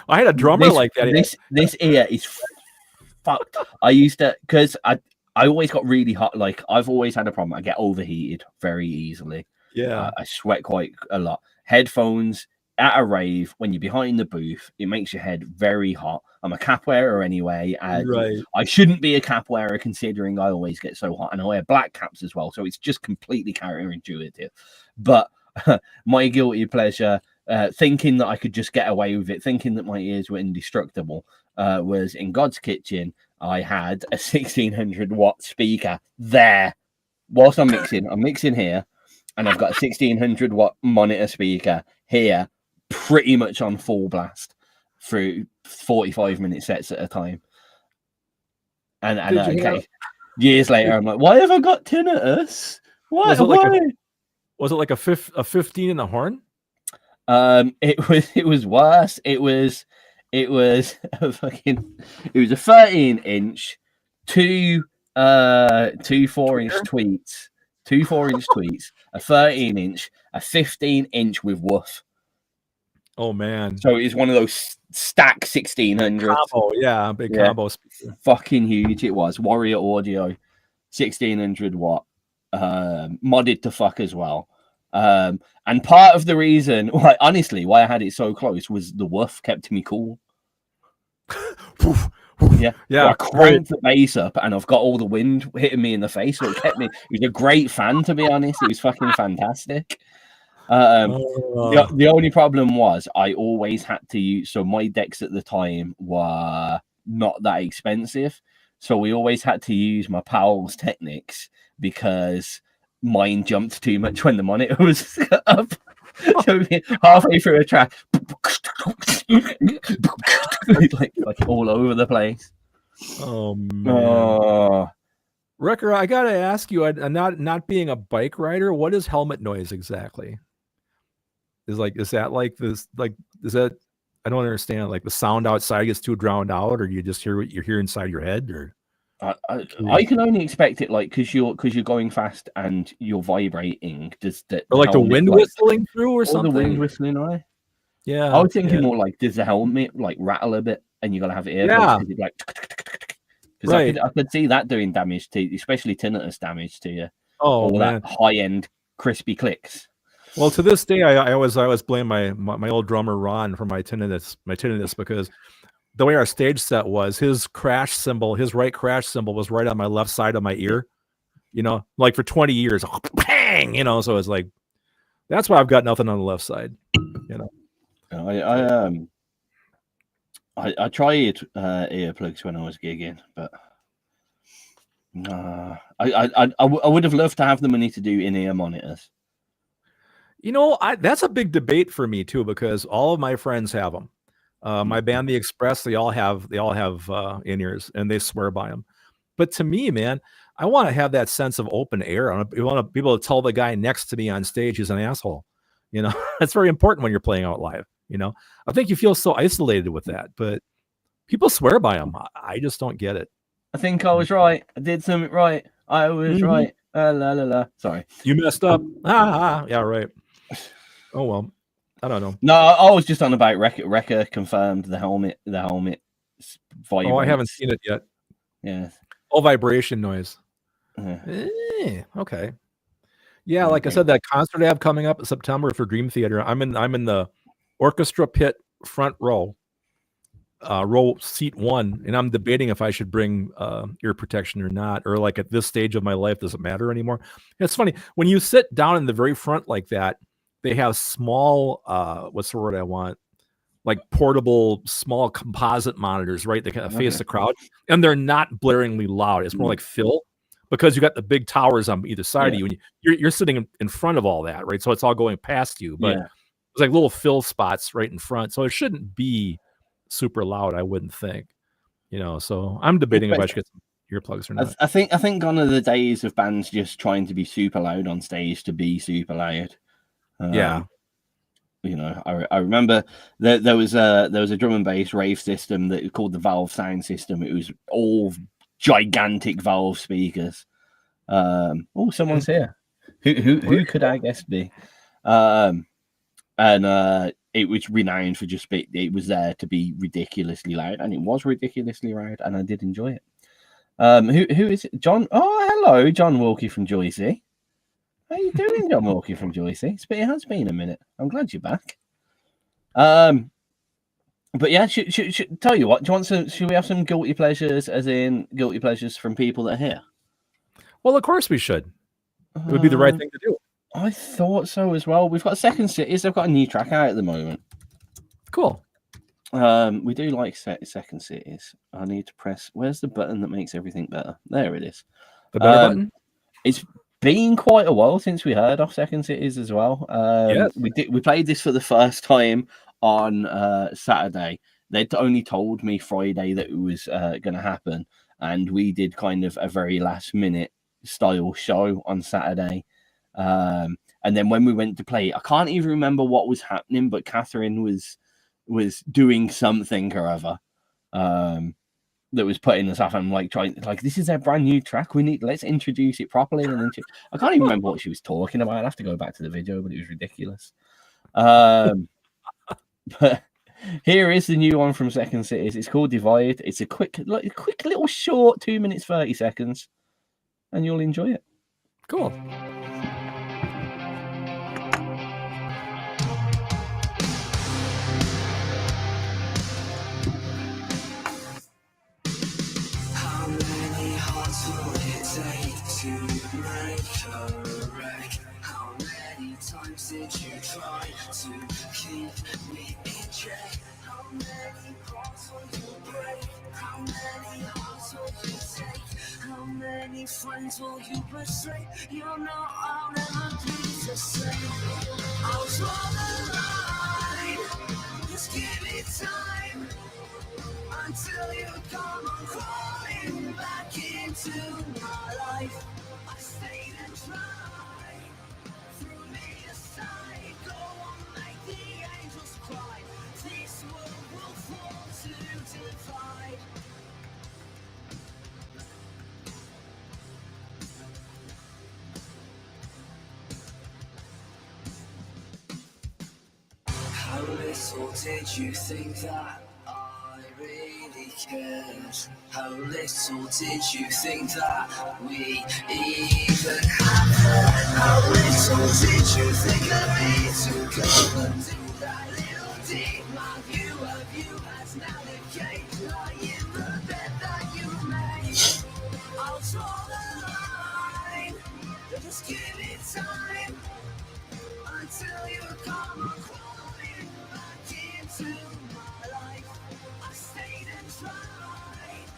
I had a drummer like that. This ear is fucked. I used to, because I always got really hot. Like, I've always had a problem. I get overheated very easily. Yeah. I sweat quite a lot. Headphones at a rave, when you're behind the booth, it makes your head very hot. I'm a cap wearer anyway. Right. I shouldn't be a cap wearer considering I always get so hot, and I wear black caps as well, so it's just completely counterintuitive. But my guilty pleasure, thinking that I could just get away with it, thinking that my ears were indestructible, was in God's Kitchen. I had a 1600 watt speaker there whilst I'm mixing. I'm mixing here, and I've got a 1600 watt monitor speaker here, pretty much on full blast through 45-minute sets at a time. And years later, I'm like, why have I got tinnitus? Why? Was it like a 15 in the horn? It was worse. It was a 13-inch, two 4-inch tweets, two 4-inch tweets, a 13-inch, a 15-inch with woof. Oh man! So it's one of those stack 1600s. Combo, yeah, big combo speaker. Fucking huge it was. Warrior Audio, 1600 watt, modded to fuck as well. And part of the reason, why I had it so close was the woof kept me cool. Yeah. So I cranked the bass up, and I've got all the wind hitting me in the face, so it kept me. It was a great fan, to be honest. It was fucking fantastic. The only problem was I always had to use, so my decks at the time were not that expensive, so we always had to use my Powell's Technics because mine jumped too much when the monitor was up. So halfway through a track, like all over the place. Oh man. Wrecker, I gotta ask you, not being a bike rider, what is helmet noise exactly? Is that I don't understand, like the sound outside gets too drowned out, or you just hear what you hear inside your head, or I can only expect it because you're going fast and you're vibrating. Does that, or like the wind whistling through or something? The wind whistling away. Yeah, I was thinking more like, does the helmet like rattle a bit and you gotta have it earplugs? Yeah. Because right. I could see that doing damage to, especially tinnitus damage to you. Oh, all man. That high end crispy clicks. Well, to this day, I always blame my old drummer Ron for my tinnitus because the way our stage set was, his crash cymbal, his right crash cymbal was right on my left side of my ear. Like for 20 years, bang. So it's like that's why I've got nothing on the left side. I tried earplugs when I was gigging, but I would have loved to have the money to do in-ear monitors. That's a big debate for me too, because all of my friends have them. My band, The Express, they all have in-ears, and they swear by them. But to me, man, I want to have that sense of open air. I want to be able to tell the guy next to me on stage he's an asshole. That's very important when you're playing out live. I think you feel so isolated with that, but People swear by them. I just don't get it. I think I was right. I did something right. I was Mhm. right. La la la. Sorry. You messed up. Yeah, right. Oh well, I don't know. No, I was just on about Wrecker confirmed the helmet vibrates. Oh, I haven't seen it yet. Yeah. Oh, vibration noise. Yeah. Okay. Yeah, like I said, that concert I have coming up in September for Dream Theater. I'm in the orchestra pit front row seat 1, and I'm debating if I should bring ear protection or not, or like at this stage of my life, does it matter anymore? It's funny when you sit down in the very front like that. They have small what's the word I want? Like portable small composite monitors, right? They kind of face the crowd, and they're not blaringly loud. It's more like fill, because you got the big towers on either side of you, and you're sitting in front of all that, right? So it's all going past you, but it's like little fill spots right in front, so it shouldn't be super loud, I wouldn't think. So I'm debating if I should get some earplugs or not. I think gone are the days of bands just trying to be super loud on stage to be super loud. Yeah. I remember there was a drum and bass rave system that was called the Valve Sound System. It was all gigantic Valve speakers. Someone's here. Who could I guess be? And it was renowned for it was there to be ridiculously loud, and it was ridiculously loud, and I did enjoy it. Who is it? John? Oh, hello, John Wilkie from Joycey. How you doing, John Wilkie from Joycey? It has been a minute. I'm glad you're back. But yeah, should tell you what. Do you want some? Should we have some guilty pleasures, as in guilty pleasures from people that are here? Well, of course we should. It would be the right thing to do. I thought so as well. We've got Second Cities. They've got a new track out at the moment. Cool. We do like Second Cities. I need to press. Where's the button that makes everything better? There it is. The better button. It's been quite a while since we heard of Second Cities as well. Yes. We played this for the first time on Saturday. They'd only told me Friday that it was going to happen, and we did kind of a very last minute style show on Saturday. And then when we went to play, I can't even remember what was happening, but Catherine was doing something or other that was putting us off. I'm like this is their brand new track. Let's introduce it properly. And then I can't even remember what she was talking about. I'd have to go back to the video, but it was ridiculous. But here is the new one from Second Cities. It's called Divide. It's a quick little short 2 minutes 30 seconds, and you'll enjoy it. Cool. How many hearts will it take to make a wreck? How many times did you try to keep me in check? How many hearts will you break? How many hearts will you take? How many friends will you betray? You know I'll never be the same. I'll draw the line. Just give me time until you come on crawling back into my life. I stayed and tried. Threw me aside. Go on, make the angels cry. This world will fall to divide. How little did you think that I really cared? How little did you think that we even happened? How little did you think of me to go and do that little deed? My view of you has now decayed, lying in the bed that you made. I'll draw the line, just give it time until you come on crawling back into my life. I stayed and tried,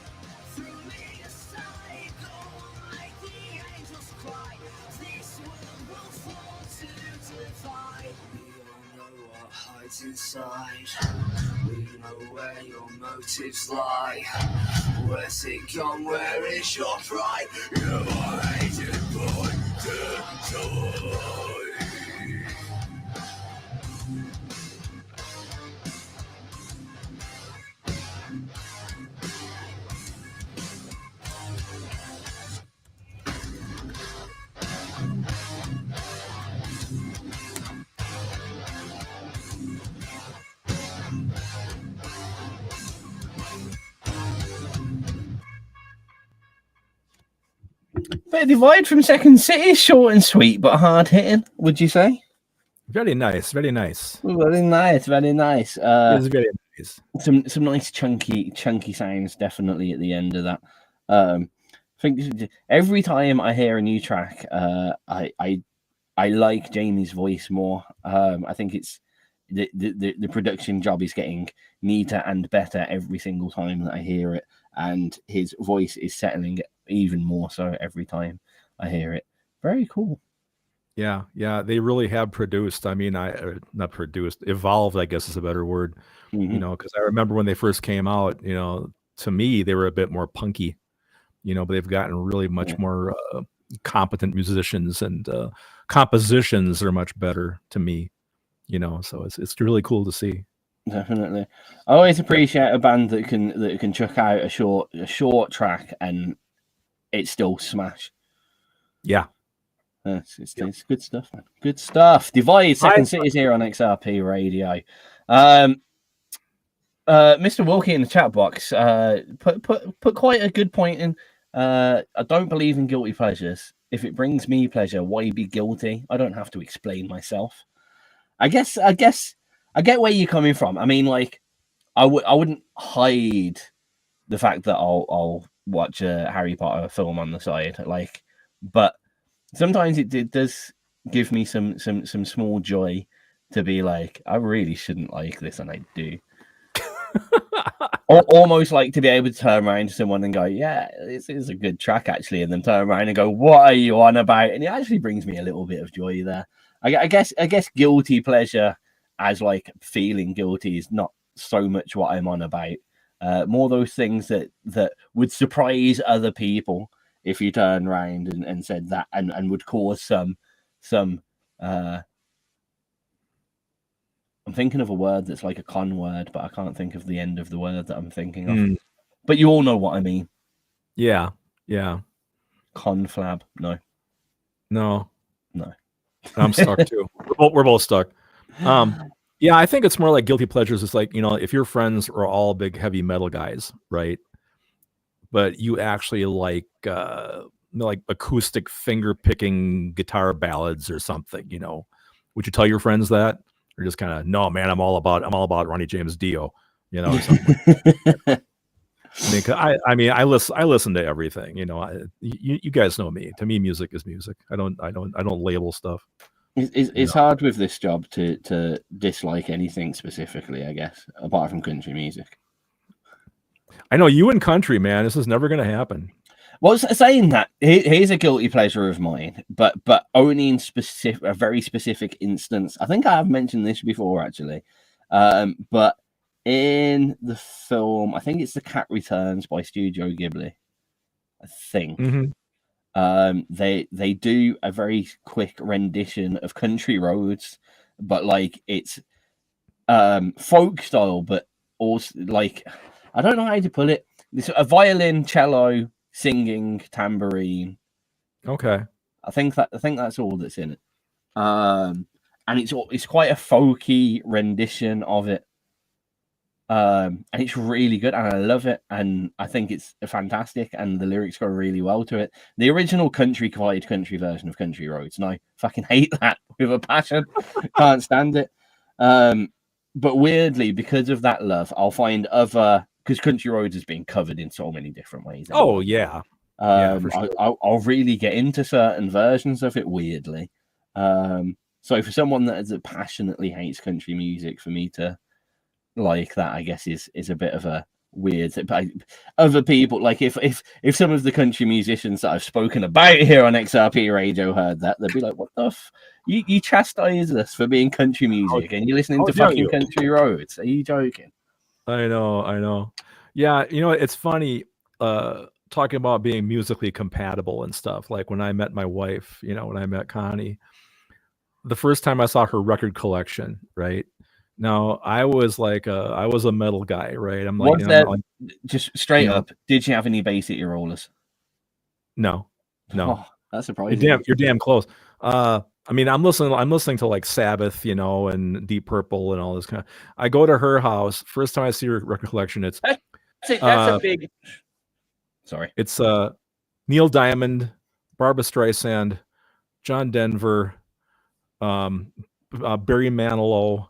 threw me aside. Go on, make the angels cry. This world will fall to divide. We all know what hides inside. We know where your motives lie. Where's it gone? Where is your pride? You are hated by the joy. Bit of divide from Second City, short and sweet, but hard hitting. Would you say? Very nice, very nice. Very nice, very nice. It's very nice. Some nice chunky sounds definitely at the end of that. I think every time I hear a new track, I like Jamie's voice more. I think it's the production job is getting neater and better every single time that I hear it, and his voice is settling even more so every time I hear it. Very cool. Yeah, they really have produced. I mean, not produced, evolved, I guess is a better word. Mhm. You know, because I remember when they first came out, you know, to me they were a bit more punky, you know, but they've gotten really much more competent musicians, and compositions are much better to me, you know. So it's really cool to see. Definitely. I always appreciate a band that can chuck out a short track and it's still smash. Yeah. It's good stuff, man. Good stuff. Divide Second City's here on XRP Radio. Mr. Wilkie in the chat box put quite a good point in. I don't believe in guilty pleasures. If it brings me pleasure, why be guilty? I don't have to explain myself. I guess I get where you're coming from. I mean, like, I wouldn't hide the fact that I'll watch a Harry Potter film on the side, like, but sometimes it does give me some small joy to be like, I really shouldn't like this, and I do. Almost like to be able to turn around to someone and go, yeah, this is a good track actually, and then turn around and go, what are you on about? And it actually brings me a little bit of joy there. I guess guilty pleasure as like feeling guilty is not so much what I'm on about. More those things that would surprise other people if you turn around and said that, and would cause some I'm thinking of a word that's like a con word, but I can't think of the end of the word that I'm thinking of. But you all know what I mean. Yeah. Conflab. No. I'm stuck too. We're both stuck. Yeah, I think it's more like guilty pleasures. It's like, you know, if your friends are all big heavy metal guys, right? But you actually like acoustic finger picking guitar ballads or something, you know, would you tell your friends that? Or just kind of, no, man, I'm all about Ronnie James Dio, you know, or something. I mean, I listen to everything, you know. You guys know me. To me, music is music. I don't label stuff. It's hard with this job to dislike anything specifically, I guess, apart from country music. I know you in country, man. This is never going to happen. Well, saying that, here's a guilty pleasure of mine, but only in a very specific instance. I think I have mentioned this before, actually. But in the film, I think it's The Cat Returns by Studio Ghibli. I think. They do a very quick rendition of Country Roads, but like it's folk style, but also like, I don't know how to put it. It's a violin, cello, singing, tambourine. Okay. I think that's all that's in it. And it's quite a folky rendition of it. And it's really good, and I love it, and I think it's fantastic, and the lyrics go really well to it. The original country version of Country Roads, and I fucking hate that with a passion. Can't stand it. But weirdly, because of that love, I'll find other, because Country Roads has been covered in so many different ways. Anyway. Oh yeah. For sure. I'll really get into certain versions of it weirdly. So for someone that passionately hates country music, for me to like that, I guess is a bit of a weird. Other people, like if some of the country musicians that I've spoken about here on XRP Radio heard that, they'd be like, "What the you chastise us for being country music, and you're listening to fucking Country Roads? Are you joking?" I know. Yeah, you know, it's funny talking about being musically compatible and stuff. Like when I met my wife, you know, when I met Connie, the first time I saw her record collection, right? Now I was like, I was a metal guy, right? I'm like, just straight up. Did she have any Bay City Rollers? No. Oh, that's surprising. You're damn close. I mean, I'm listening to like Sabbath, you know, and Deep Purple and all this kind of. I go to her house. First time I see her record collection, that's a big. Sorry. It's Neil Diamond, Barbra Streisand, John Denver, Barry Manilow,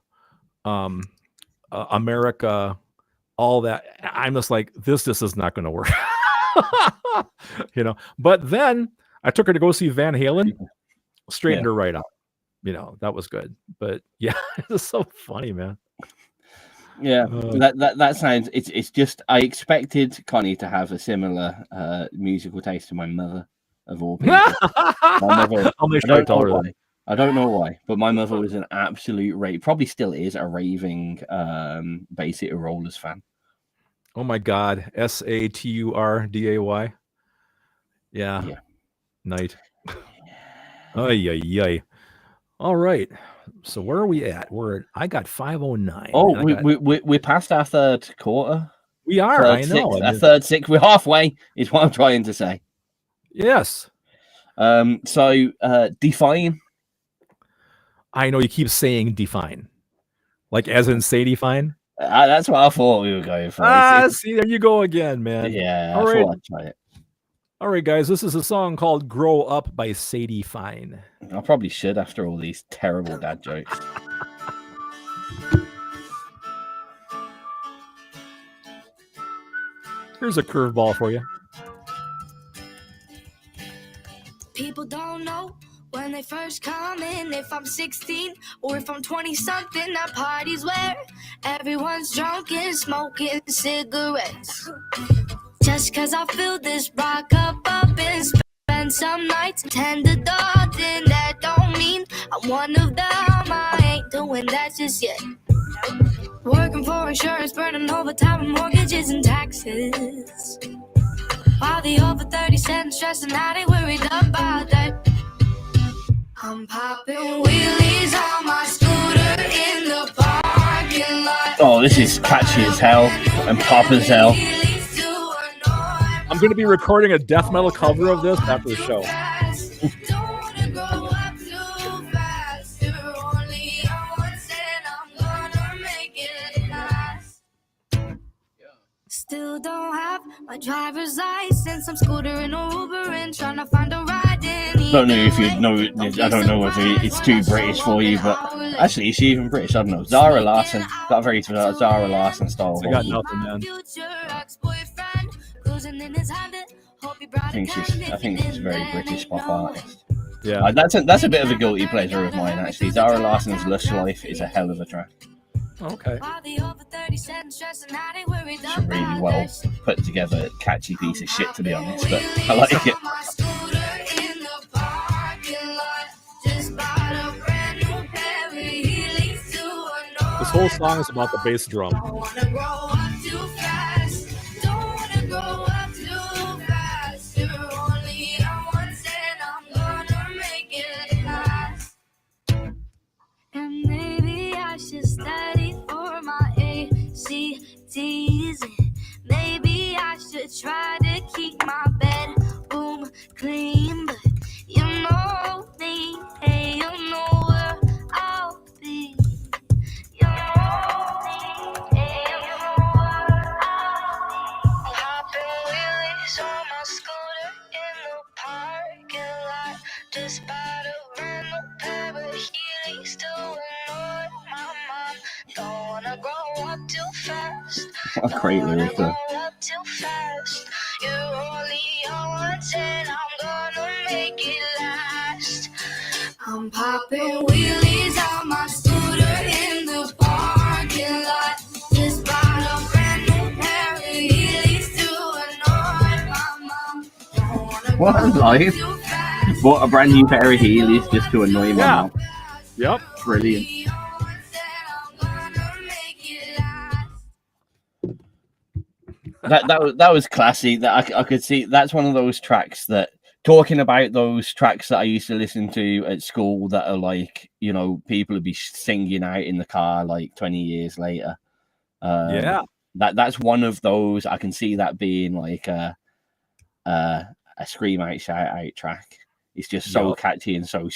America, all that. I'm just like, this is not going to work. You know, but then I took her to go see Van Halen, straightened her right up. You know, that was good. But yeah, it's so funny, man. Yeah, that sounds. It's just I expected Connie to have a similar musical taste to my mother, of all people. My mother, I'll make sure I tell her that. I don't know why, but my mother was an absolute probably still is a raving Bay City Rollers fan. Oh my God, Saturday. Yeah. Night. Ay. All right. So where are we at? I got 509. Oh, we're past our third quarter. We are. I know. Our third six. We're halfway. Is what I'm trying to say. Yes. So define. I know you keep saying define, like as in Sadie fine. That's what I thought we were going for. See, there you go again, man. Yeah. All I right. thought I'd try it. All right, guys. This is a song called "Grow Up" by Sadie Fine. I probably should after all these terrible dad jokes. Here's a curveball for you. People don't know when they first come in if I'm 16 or if I'm 20 something. At parties where everyone's drunk and smoking cigarettes. Just cause I fill this rock up and spend some nights tend to dog, then that don't mean I'm one of them. I ain't doing that just yet. Working for insurance, burning overtime and mortgages and taxes. While the over 30 cents stressing out, ain't worried about that. I'm popping wheelies on my scooter in the parking lot. Oh, this is catchy as hell and pop as hell. I'm going to be recording a death metal cover of this after the show. Still don't have my driver's license. I'm scootering or Ubering, trying to find a ride in. Don't know if you know. I don't know whether it's too British for you, but actually, is she even British? I don't know. Zara Larsson got a very Zara Larsson style. I got nothing, man. I think she's a very British pop artist. Yeah, that's a bit of a guilty pleasure of mine, actually. Zara Larsson's "Lush Life" is a hell of a track. Okay. It's a really well put together, catchy piece of shit, to be honest, but I like it. This whole song is about the bass drum. And maybe I should study for my ACTs. Maybe I should try to keep my bedroom clean. But you know me, hey, you know where I'll be. You know me, hey, you know where I'll be. Popping wheelies on my scooter in the parking lot. Just bought a brand new pair of Heelys to annoy my mom. Don't wanna grow up too fast. What a great lyric, though. Too fast. You're only yours and I'm gonna make it last. I'm popping wheelies on my scooter in the parking lot. Just bought a brand new pair of Heelys to annoy my mom. Don't wanna What a life. Bought a brand new pair of Heelys just to annoy my mom. Yep. Brilliant. That was classy. That I could see. That's one of those tracks that, talking about those tracks that I used to listen to at school that are like, you know, people would be singing out in the car like 20 years later. Yeah. That's one of those. I can see that being like a scream out, shout out track. It's just so catchy and so,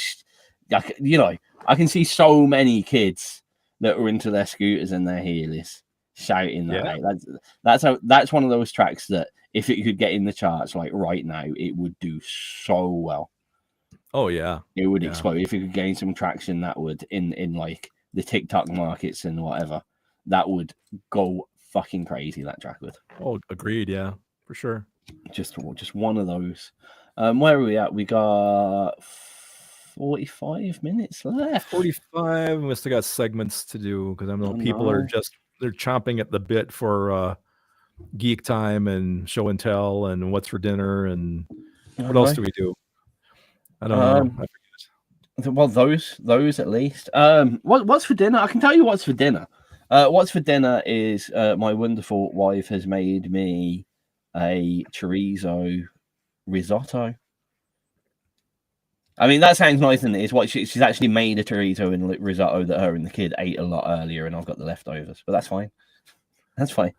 you know, I can see so many kids that are into their scooters and their Heelys. shouting that Yeah. out. That's one of those tracks that if it could get in the charts like right now, it would do so well. Oh yeah. It would Yeah. explode if it could gain some traction. That would in like the TikTok markets and whatever. That would go fucking crazy. That track would. Oh, agreed. Yeah, for sure. Just one of those. Where are we at? We got 45 minutes left. 45. We still got segments to do because I know people are they're chomping at the bit for geek time and show and tell and what's for dinner and what else do we do? I don't know. I forget. Well, those at least. What's for dinner? I can tell you what's for dinner. What's for dinner is my wonderful wife has made me a chorizo risotto. I mean, that sounds nice, and it's what she's actually made a chorizo and risotto that her and the kid ate a lot earlier, and I've got the leftovers. But that's fine. That's fine.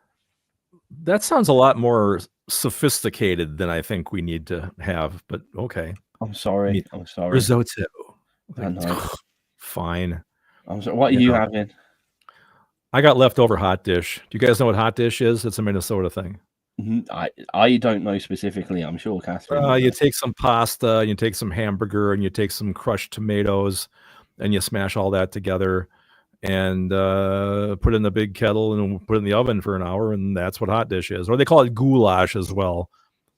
That sounds a lot more sophisticated than I think we need to have. But okay. I'm sorry. Risotto. I know. Fine. I'm sorry. What are you having? I got leftover hot dish. Do you guys know what hot dish is? It's a Minnesota thing. I don't know specifically. I'm sure Catherine. You take some pasta, you take some hamburger, and you take some crushed tomatoes, and you smash all that together, and put it in the big kettle and put it in the oven for an hour, and that's what hot dish is. Or they call it goulash as well.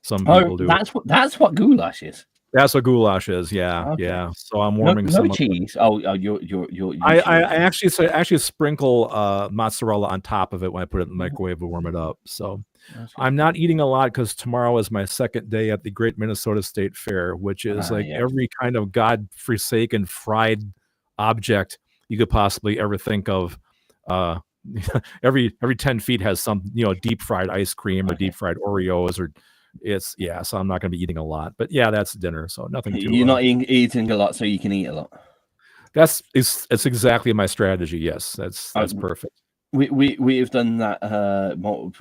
Some people do. That's what goulash is. That's what goulash is. Yeah, Okay. yeah. So I'm warming no some cheese. You're I actually sprinkle mozzarella on top of it when I put it in the microwave to warm it up. So I'm not eating a lot because tomorrow is my second day at the Great Minnesota State Fair, which is every kind of God-forsaken fried object you could possibly ever think of. Every 10 feet has some deep fried ice cream or deep fried Oreos or. So I'm not going to be eating a lot, but yeah, that's dinner. So nothing too. You're not eating a lot, so you can eat a lot. That's exactly my strategy. Yes, that's perfect. We have done that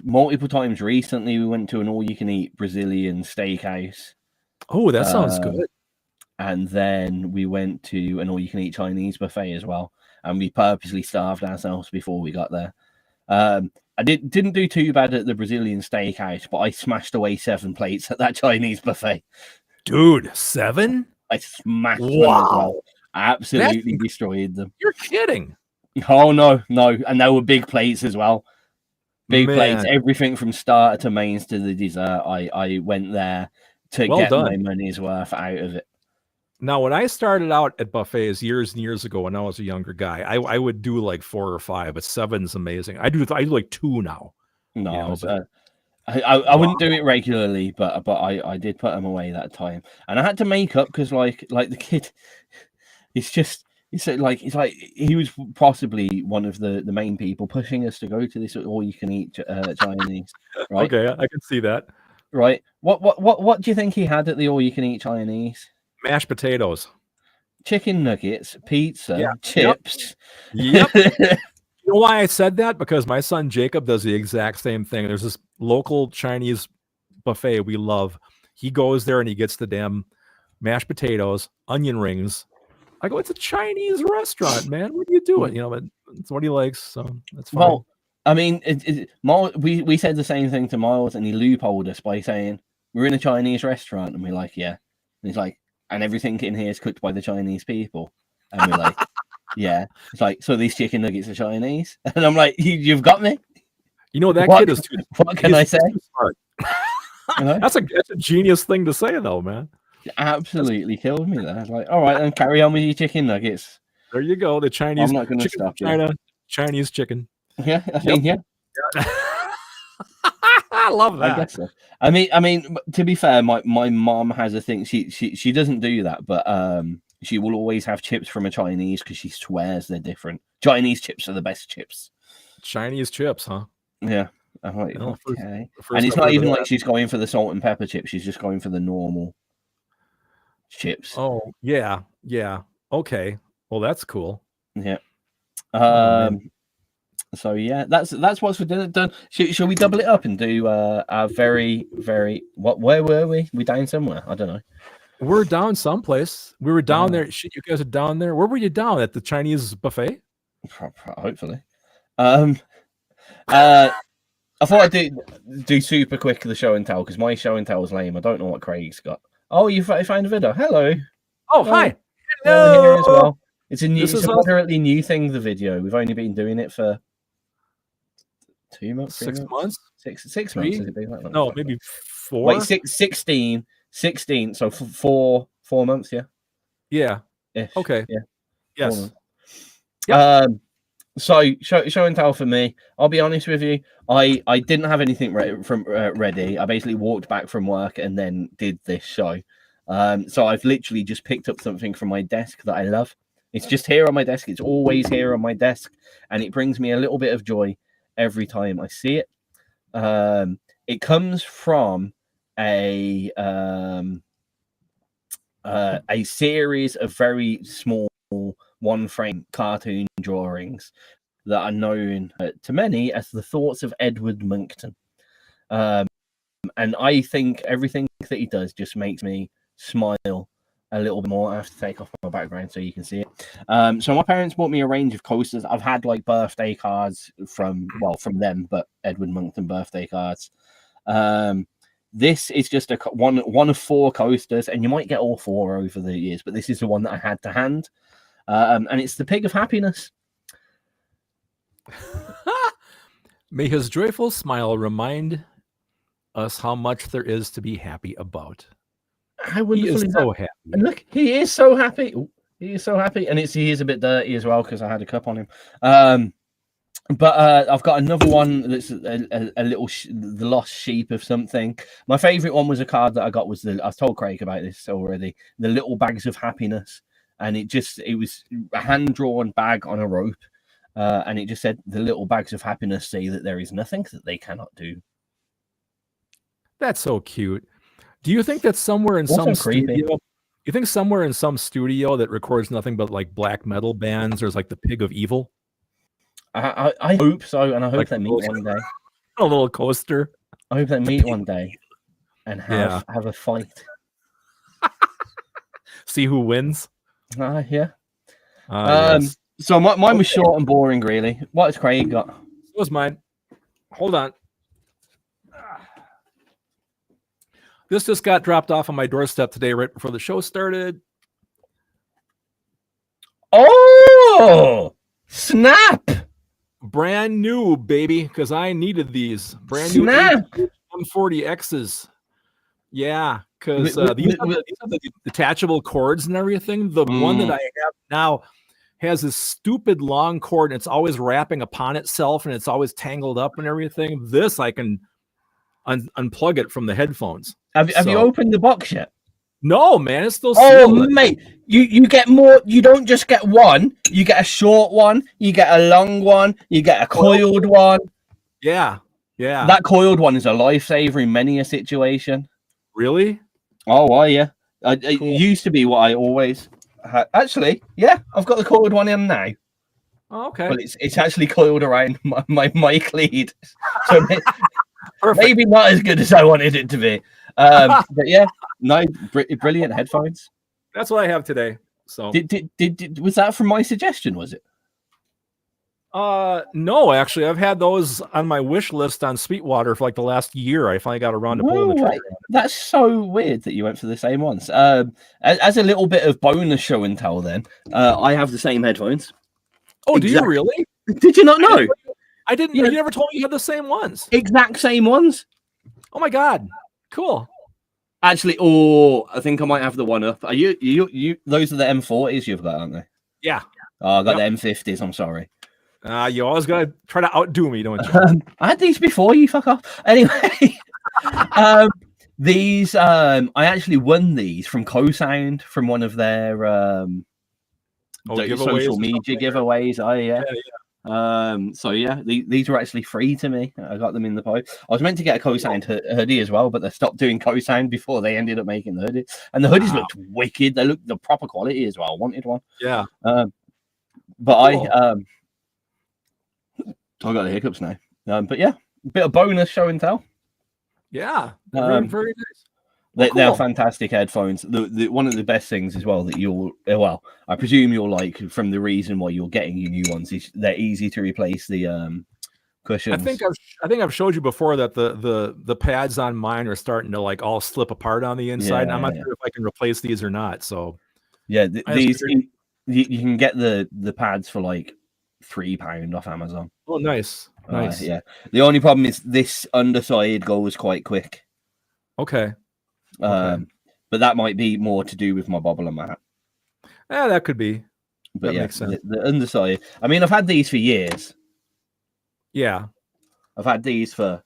multiple times recently. We went to an all-you-can-eat Brazilian steakhouse. Oh, that sounds good. And then we went to an all-you-can-eat Chinese buffet as well, and we purposely starved ourselves before we got there. I didn't do too bad at the Brazilian steakhouse, but I smashed away 7 plates at that Chinese buffet. Dude, 7? I smashed them as well. I absolutely destroyed them. You're kidding. Oh, no. And they were big plates as well. Big plates, everything from starter to mains to the dessert. I went there to get my money's worth out of it. Now, when I started out at buffets years and years ago, when I was a younger guy, I would do like 4 or 5, but 7's amazing. I do like 2 now. No, I wouldn't do it regularly, but I did put them away that time, and I had to make up because like the kid, he was possibly one of the main people pushing us to go to this all-you-can-eat Chinese. Right? Okay, I can see that. Right. What do you think he had at the all-you-can-eat Chinese? Mashed potatoes, chicken nuggets, pizza, chips. Yep. You know why I said that? Because my son Jacob does the exact same thing. There's this local Chinese buffet we love. He goes there and he gets the damn mashed potatoes, onion rings. I go, it's a Chinese restaurant, man. What are you doing? But it's what he likes, so that's fine. Well, I mean, we said the same thing to Miles, and he loopholed us by saying we're in a Chinese restaurant, and we're like, yeah. And he's like, and everything in here is cooked by the Chinese people. And we're like, yeah. It's like, so these chicken nuggets are Chinese? And I'm like, you've got me. That kid is too. What can I say? Smart. That's a genius thing to say, though, man. Absolutely killed me there. Like, all right, then carry on with your chicken nuggets. There you go. The Chinese. I'm not going to stop you. Chinese chicken. Yeah, I mean, yeah. I love that. I guess so. I mean, to be fair, my mom has a thing. She doesn't do that, but she will always have chips from a Chinese because she swears they're different. Chinese chips are the best chips. Chinese chips, huh? Yeah. I'm like, okay. First and it's not even like she's going for the salt and pepper chips. She's just going for the normal chips. Oh, yeah. Okay. Well, that's cool. Yeah. So yeah, that's what's for dinner done. Shall we double it up and do our very, very where were we? We down somewhere? I don't know. We're down someplace. We were down there. Shit, you guys are down there. Where were you down at the Chinese buffet? Hopefully. I thought I'd do super quick the show and tell because my show and tell is lame. I don't know what Craig's got. Oh, you found a video. Hello. Oh, hi. Hello. Here as well. It's a moderately new thing. The video. We've only been doing it for 2 months, 6 months, 6 months. Has it been like no, maybe 4. Wait, 16. So 4 months. Yeah. Yeah. Ish. Okay. Yeah. Yes. Yep. So show and tell for me. I'll be honest with you. I didn't have anything ready. I basically walked back from work and then did this show. So I've literally just picked up something from my desk that I love. It's just here on my desk. It's always here on my desk, and it brings me a little bit of joy every time I see it. It comes from a series of very small one-frame cartoon drawings that are known to many as the thoughts of Edward Monckton. And I think everything that he does just makes me smile a little bit more. I have to take off my background so you can see it. So my parents bought me a range of coasters. I've had like birthday cards from them, but Edward Monckton birthday cards. This is just one of 4 coasters, and you might get all 4 over the years, but this is the one that I had to hand. And it's the Pig of Happiness. May his joyful smile remind us how much there is to be happy about. How wonderful He is is so that? happy. And look, he is so happy. Ooh, he is so happy, and he is a bit dirty as well because I had a cup on him. But I've got another one that's a little the lost sheep of something. My favorite one was a card that I got was I've told Craig about this already. The Little Bags of Happiness, and it was a hand drawn bag on a rope, and it just said the little bags of happiness say that there is nothing that they cannot do. That's so cute. Do you think that somewhere in some studio? You think somewhere in some studio that records nothing but like black metal bands, there's like the Pig of Evil? I hope so, and I hope Like they meet one day. A little coaster. I hope they meet one day and have a fight. See who wins. Yeah. Yes. So mine was short and boring, really. What has Craig got? So was mine. Hold on. This just got dropped off on my doorstep today, right before the show started. Oh, snap! Brand new, baby, because I needed these. Brand Snap. new M40Xs. Yeah, because these are the detachable cords and everything. The one that I have now has this stupid long cord, and it's always wrapping upon itself, and it's always tangled up and everything. This, I can unplug it from the headphones. Have you opened the box yet? No, man, it's still sealed. sealed. Mate, you get more. You don't just get one. You get a short one. You get a long one. You get a coiled one. Yeah. That coiled one is a lifesaver in many a situation. Really? Oh, well, yeah. It used to be what I always had. Actually, yeah, I've got the coiled one in now. Oh, okay. But it's actually coiled around my mic lead. So maybe not as good as I wanted it to be. But yeah, no, brilliant headphones. That's what I have today. So did was that from my suggestion? Was it? No, actually, I've had those on my wish list on Sweetwater for like the last year. I finally got around to pulling the trigger. That's so weird that you went for the same ones. As a little bit of bonus show and tell, then I have the same headphones. Oh, do you really? Did you not know? I didn't. You never told me you had the same ones. Exact same ones. Oh my god, cool. Actually, I think I might have the one up. Are you? Those are the M40s you've got, aren't they? Yeah. Oh, I got the M50s. I'm sorry. You always gotta try to outdo me, don't you? I had these before. You fuck off. Anyway, these I actually won these from CoSound from one of their social media giveaways. So yeah, these were actually free to me. I got them in the post. I was meant to get a CoSound hoodie as well, but they stopped doing CoSound before they ended up making the hoodie. And the hoodies looked wicked. They looked the proper quality as well. I wanted one. Yeah. But cool. I got the hiccups now. But yeah, a bit of bonus show and tell. Yeah, very nice. They're fantastic headphones. The one of the best things as well that I presume you'll like from the reason why you're getting your new ones is they're easy to replace the cushions. I think I've showed you before that the pads on mine are starting to like all slip apart on the inside. And I'm not sure if I can replace these or not. So yeah, these you can get the pads for like £3 off Amazon. Oh, nice. Yeah. The only problem is this underside goes quite quick. Okay. But that might be more to do with my bobble and mat. Yeah, that could be. But that yeah, makes sense. the underside. I mean, I've had these for years. Yeah. I've had these for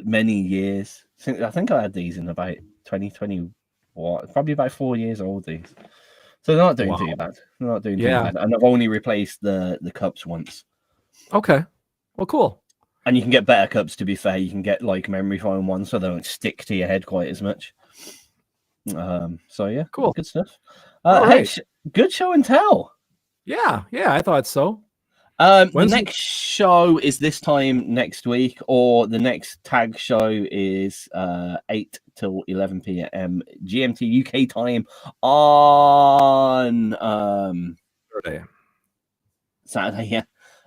many years. I think I had these in about 2020. Probably about 4 years old. These, so they're not doing too bad. They're not doing too bad. And I've only replaced the cups once. Okay. Well, cool. And you can get better cups. To be fair, you can get like memory foam ones, so they don't stick to your head quite as much. So yeah, cool, good stuff. Right. Hey, good show and tell. Yeah, I thought so. The next show is this time next week, or the next tag show is 8 till 11 p.m. GMT UK time on Saturday. Yeah.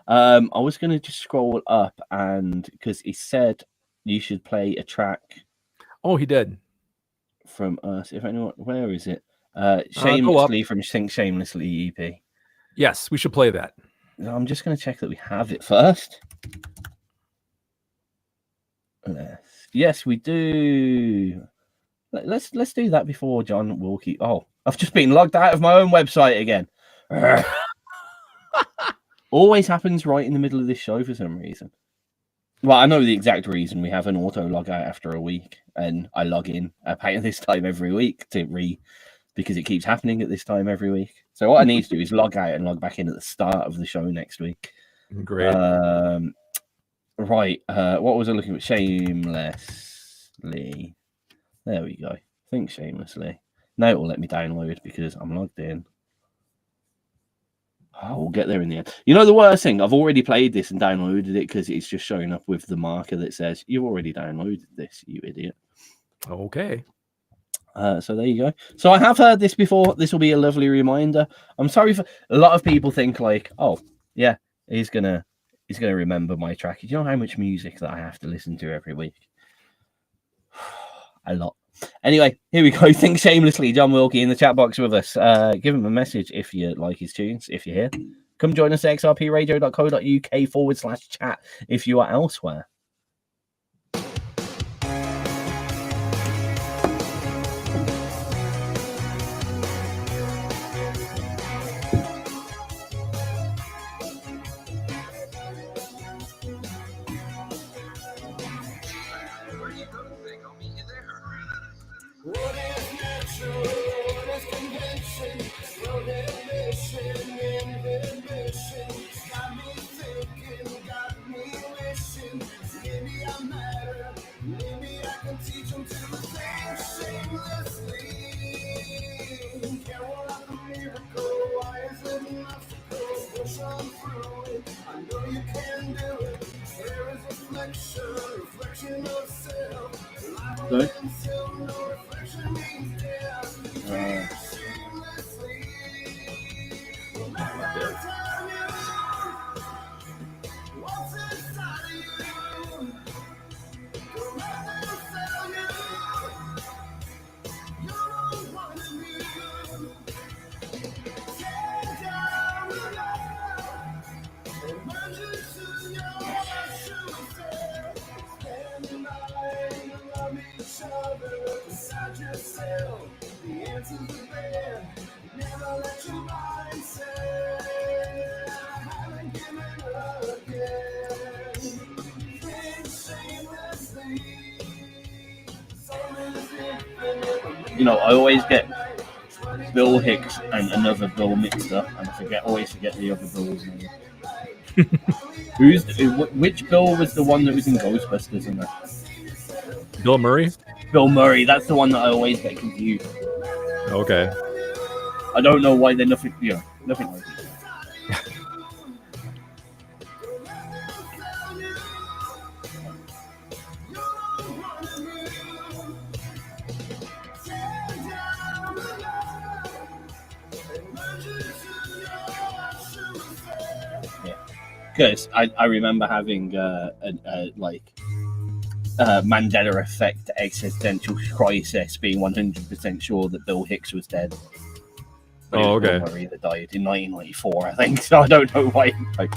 I was going to just scroll up, and because he said you should play a track. Oh, he did. From us, if anyone, where is it? Shamelessly from Think Shamelessly EP. Yes, we should play that. I'm just going to check that we have it first. Yes, we do. Let's do that before John Wilkie. Oh, I've just been logged out of my own website again. Always happens right in the middle of this show for some reason. Well, I know the exact reason. We have an auto log out after a week, and I log in about this time every week because it keeps happening at this time every week. So what I need to do is log out and log back in at the start of the show next week. Great. Right. What was I looking at? Shamelessly. There we go. Think Shamelessly. Now it will let me download because I'm logged in. Oh, we'll get there in the end. You know the worst thing? I've already played this and downloaded it because it's just showing up with the marker that says, you've already downloaded this, you idiot. Okay. So there you go. So I have heard this before. This will be a lovely reminder. I'm sorry for a lot of people think like, oh, yeah, he's gonna remember my track. Do you know how much music that I have to listen to every week? A lot. Anyway, here we go. Think Shamelessly. John Wilkie in the chat box with us. Give him a message if you like his tunes, if you're here. Come join us at xrpradio.co.uk/chat if you are elsewhere. What is natural? What is convention? Prohibition, inhibition. Got me thinking, got me wishing. Maybe I matter. Maybe I can teach them to think shamelessly. Can't walk a miracle. Why is it an obstacle? Push on through it. I know you can do it. There is reflection of self. Sorry? The answer's there. Never let your mind say I haven't given up yet. Think shamelessly. You know, I always get Bill Hicks and another Bill mixed up, and I always forget the other Bill's name. Which Bill was the one that was in Ghostbusters in that? Bill Murray? Bill Murray, that's the one that I always get confused. Okay. I don't know why they're nothing like it. because I remember having Mandela effect existential crisis, being 100% sure that Bill Hicks was dead. But it was Bill Murray that died in 1994, I think. So I don't know why. Like,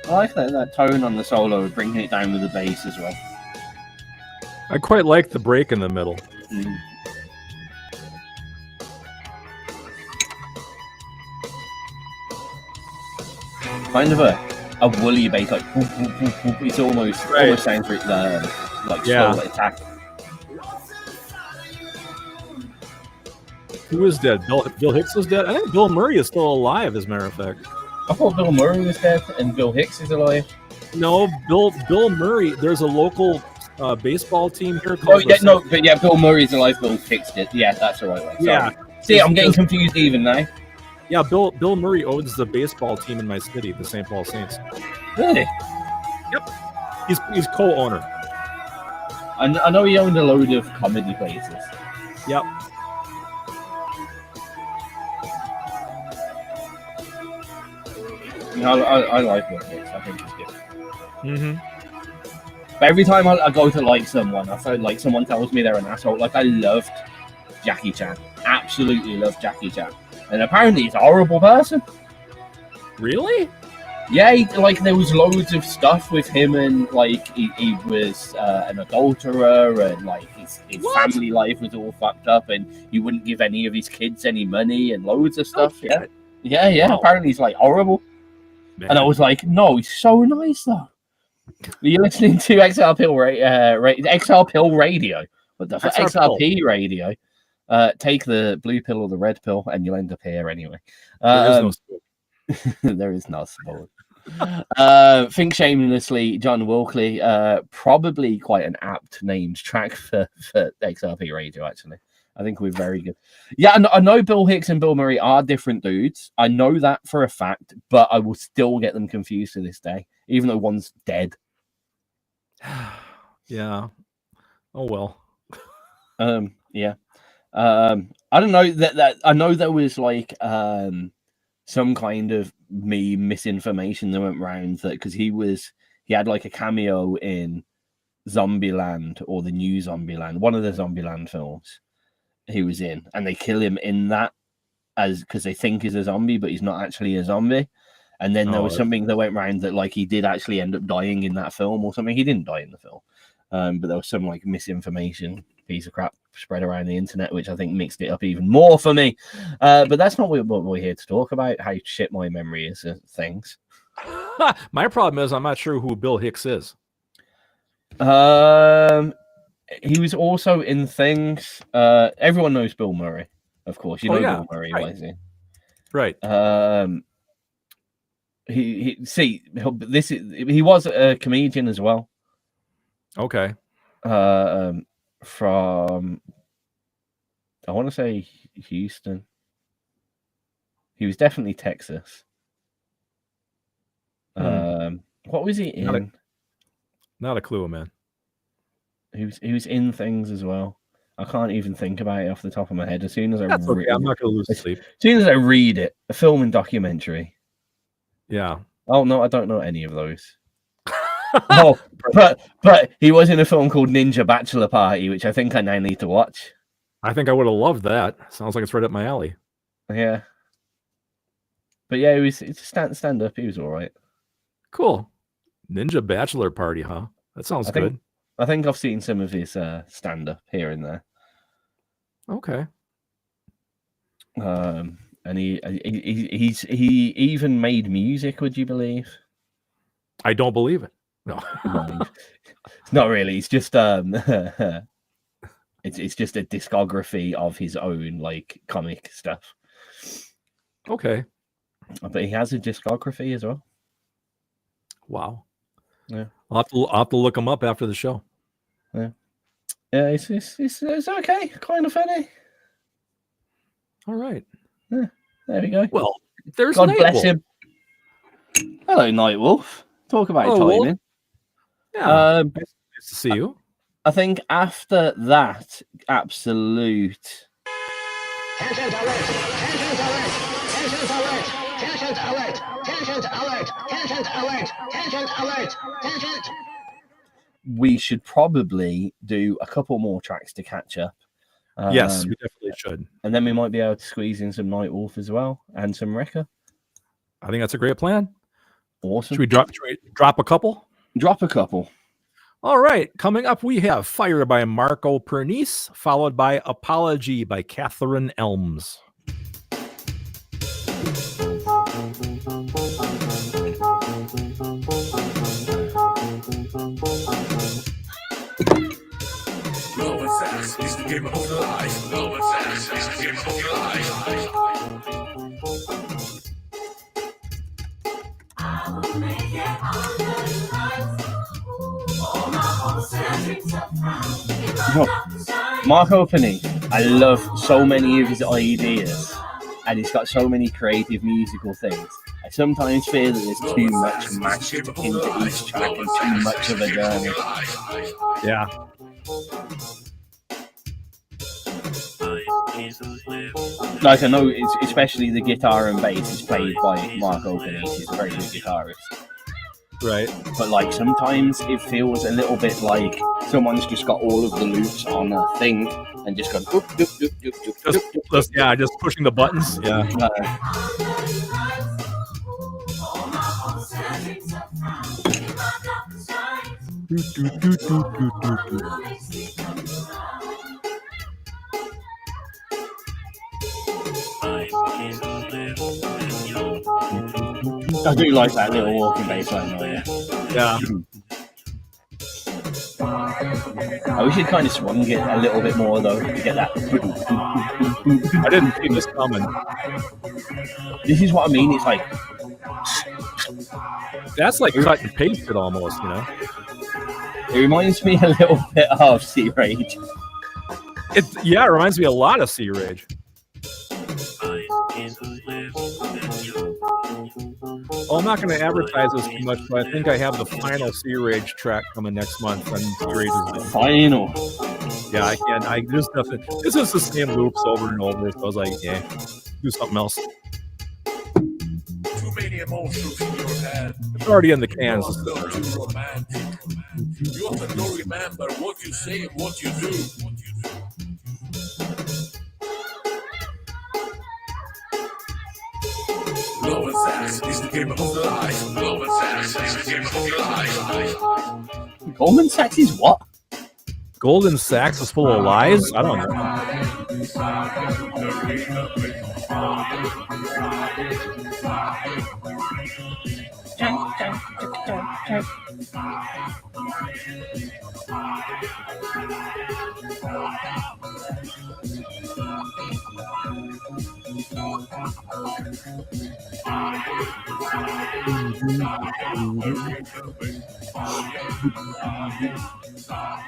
I like that tone on the solo, bringing it down with the bass as well. I quite like the break in the middle. Mm. Kind of a woolly bass, like whoop, whoop, whoop, whoop. It's almost sounds like slow attack. Who is dead? Bill Hicks is dead? I think Bill Murray is still alive, as a matter of fact. I thought Bill Murray was dead and Bill Hicks is alive. No, Bill Murray. There's a local baseball team here called. Bill Murray's alive. Bill Hicks did. Yeah, that's the right way. Sorry. Yeah. See, I'm getting confused even now. Yeah, Bill Murray owns the baseball team in my city, the St. Paul Saints. Really? Yep. He's co-owner. I know he owned a load of comedy places. Yep. I like Bill Hicks. I think he's good. Mm-hmm. But every time I go to like someone, I feel like someone tells me they're an asshole. Like I loved Jackie Chan. Absolutely loved Jackie Chan. And apparently he's a horrible person. Really? Yeah, there was loads of stuff with him, and like he was an adulterer, and like his family life was all fucked up, and he wouldn't give any of his kids any money, and loads of stuff. Oh, yeah. Wow. Apparently he's like horrible. Man. And I was like, no, he's so nice though. You're listening to XR Pill Radio. What the fuck? XRP Radio. Take the blue pill or the red pill, and you'll end up here anyway. There is no sport. Think shamelessly, John Wilkley. Probably quite an apt named track for XRP Radio. Actually, I think we're very good. Yeah, I know Bill Hicks and Bill Murray are different dudes. I know that for a fact, but I will still get them confused to this day, even though one's dead. Yeah. Oh well. Yeah. I don't know that I know there was like some kind of misinformation that went around that because he had like a cameo in Zombieland or the new Zombieland, one of the Zombieland films he was in, and they kill him in that because they think he's a zombie, but he's not actually a zombie. And then there was something that went around that like he did actually end up dying in that film or something. He didn't die in the film, but there was some like misinformation piece of crap spread around the internet, which I think mixed it up even more for me. But that's not what we're here to talk about. How shit my memory is of things. My problem is I'm not sure who Bill Hicks is. He was also in things. Everyone knows Bill Murray, of course. You know Bill Murray, right. Right. He was a comedian as well. Okay. From I want to say Houston. He was definitely Texas. What was he in? Not a clue, man. He was in things as well. I can't even think about it off the top of my head. As soon as I'm not going to lose sleep. As soon as I read it, a film and documentary. Yeah. Oh no, I don't know any of those. Oh, but he was in a film called Ninja Bachelor Party, which I think I now need to watch. I think I would have loved that. Sounds like it's right up my alley. Yeah. But yeah, it's stand up. He was all right. Cool. Ninja Bachelor Party, huh? That sounds good. I think I've seen some of his stand up here and there. Okay. And he even made music. Would you believe? I don't believe it. No, not really. It's just it's just a discography of his own like comic stuff. Okay. But he has a discography as well. Wow. Yeah. I'll have to look him up after the show. Yeah. Yeah, it's okay. Kind of funny. All right. Yeah, there we go. Well, there's God Night bless Wolf. him. Hello, Night Wolf. Talk about Oh, well, timing. Yeah. Nice to see you. I think after that absolute. Tensions alert! Tensions alert! Tensions alert! Tensions alert! Tensions alert! Tensions alert! Tensions alert! Tensions. We should probably do a couple more tracks to catch up. Yes, we definitely should. And then we might be able to squeeze in some Night Wolf as well and some Wrecker. I think that's a great plan. Awesome. Should we drop a couple? Drop a couple. All right. Coming up, we have Fire by Marco Pernice, followed by Apology by Catherine Elms. Love and sex is the game of life. Love and sex is the game of life. I will make it all the lights. All my hopes and dreams are found. Marco Pernice, I love so many of his ideas, and he's got so many creative musical things. I sometimes feel that there's too much mashed into each track and too much of a journey. Yeah. Like, I know, it's, especially the guitar and bass is played by Marco Pernice. He's a very good guitarist. Right. But, like, sometimes it feels a little bit like someone's just got all of the loops on a thing and just gone, oop, doop, doop, doop, doop, doop, doop, doop. Just pushing the buttons. Yeah. I do like that little walking bass line though, yeah. Yeah. I wish it kind of swung it a little bit more though to get that. I didn't see this coming. This is what I mean. It's like That's like cut and pasted almost, you know. it reminds me a little bit of Sea Rage. It reminds me a lot of Sea Rage. Well, I'm not going to advertise this too much, but I think I have the final Sea Rage track coming next month. And Sea Rage is Final. yeah, I can't. There's nothing. This is the same loops over and over. So I was like, yeah, do something else. Too many emotions in your head. It's already in the cans. Too romantic. You often don't remember what you say and what you do. Love and sex is the game of life. Love and sex is the game of life. Goldman Sachs is what? Golden Sachs is full of lies. I don't know.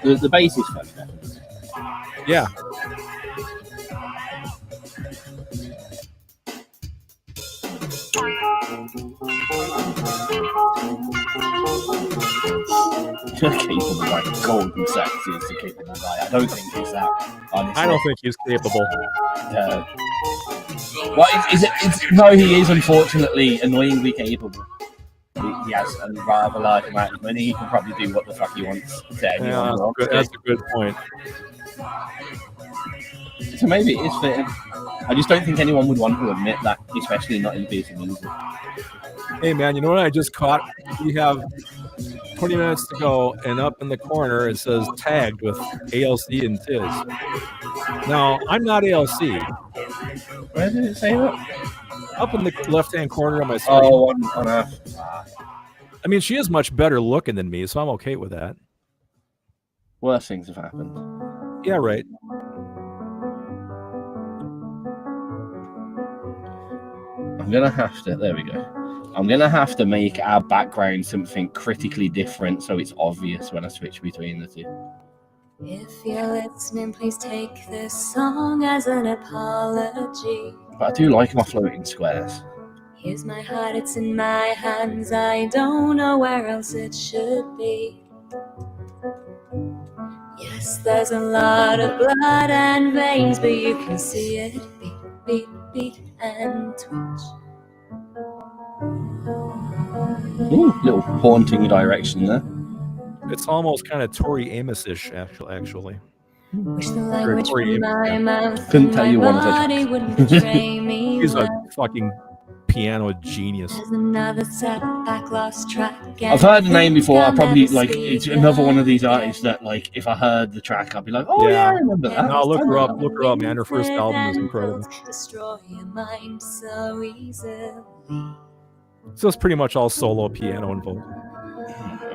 The bass is fun, definitely. Yeah. Capable guy. Golden Sachs is the capable guy. I don't think he's that. Honestly. I don't think he's capable. Well, no, he is unfortunately annoyingly capable. He has a rather large amount of money. He can probably do what the fuck he wants to anyone. That's a good point. So maybe it is fitting. I just don't think anyone would want to admit that, especially not in busy music. Hey man, you know what I just caught? We have 20 minutes to go, and up in the corner it says tagged with ALC and Tizz. Now, I'm not ALC. Where did it say that? Up in the left-hand corner of my screen. Oh, on Earth. I mean, she is much better looking than me, so I'm okay with that. Worse things have happened. Yeah, right. I'm going to have to... There we go. I'm going to have to make our background something critically different so it's obvious when I switch between the two. If you're listening, please take this song as an apology. But I do like my floating squares. Here's my heart, it's in my hands. I don't know where else it should be. Yes, there's a lot of blood and veins, but you can see it beat, beat, beat, and twitch. Ooh, little haunting direction there. It's almost kind of Tori Amos-ish, actually. Wish the language Tori from Amos, my yeah. mouth Couldn't and tell my you one of the body tracks. wouldn't betray me. He's a well. fucking piano genius. There's another setback, lost track. I've heard the name before. I I'll probably never like speak it's another one of these again. artists that like if I heard the track, I'd be like, oh yeah, I remember that. No, look her up. That's Look her up, man. Her first album is incredible. Destroy your mind so easily. So it's pretty much all solo piano and vocal.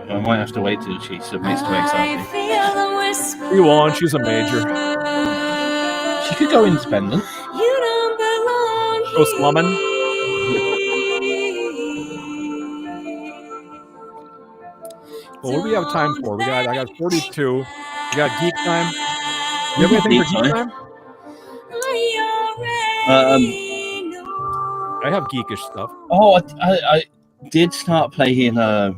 I might have to wait till she submits to I XRP. feel the whisper. You won't. She's a major. She could go independent. You don't belong Go slumming. Well, what do we have time for? I got 42. We got geek time. You have anything for geek time? I have geekish stuff. Oh, I did start playing.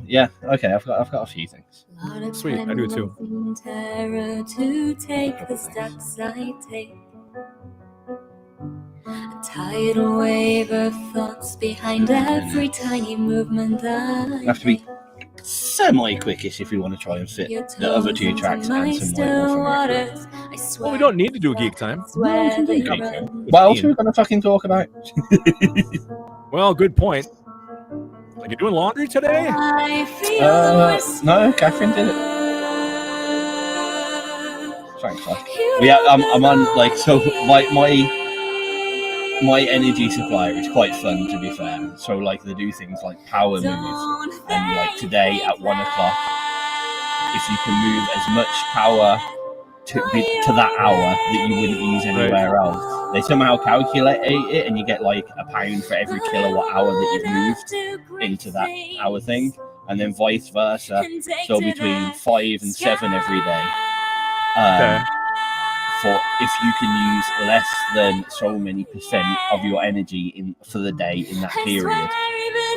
Yeah, okay, I've got a few things. Sweet, I do too. Terror to take the steps I take. A tidal wave of thoughts behind every tiny movement that You have to be semi-quickish if you want to try and fit the other two tracks and some White Wolf and Record. Well, we don't need to do geek time. What else are we going to fucking talk about? Well, good point. Like, you doing laundry today? No, Catherine did it. Thanks, fuck. Yeah, I'm on like so. My energy supplier is quite fun, to be fair. So like they do things like power moves, and like today at 1 o'clock, if you can move as much power to that hour that you wouldn't use anywhere else, they somehow calculate it, and you get like £1 for every kilowatt hour that you've moved into that hour thing, and then vice versa. So between 5 and 7 every day. Okay. For if you can use less than so many percent of your energy for the day in that period.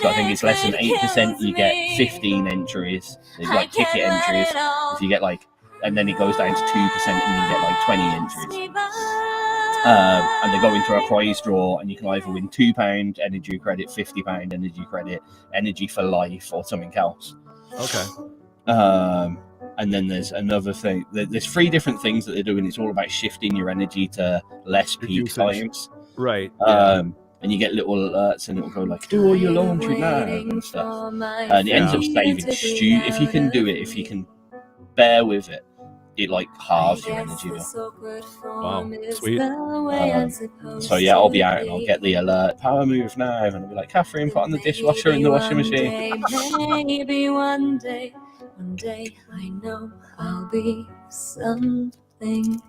So I think it's less than 8%, you get 15 entries, like ticket entries. If you get like, and then it goes down to 2% and you get like 20 entries. And they go into a prize draw, and you can either win £2 energy credit, £50 energy credit, energy for life, or something else. Okay. And then there's another thing. There's 3 different things that they're doing. It's all about shifting your energy to less peak times. Right. And you get little alerts, and it'll go like, do all your laundry now and stuff. And it ends up saving if you can do it, if you can bear with it, it like halves your energy bill. Wow, sweet. So yeah, I'll be out and I'll get the alert, power move now, and I'll be like, Catherine, put on the dishwasher in the washing machine. Maybe one day I know I'll be something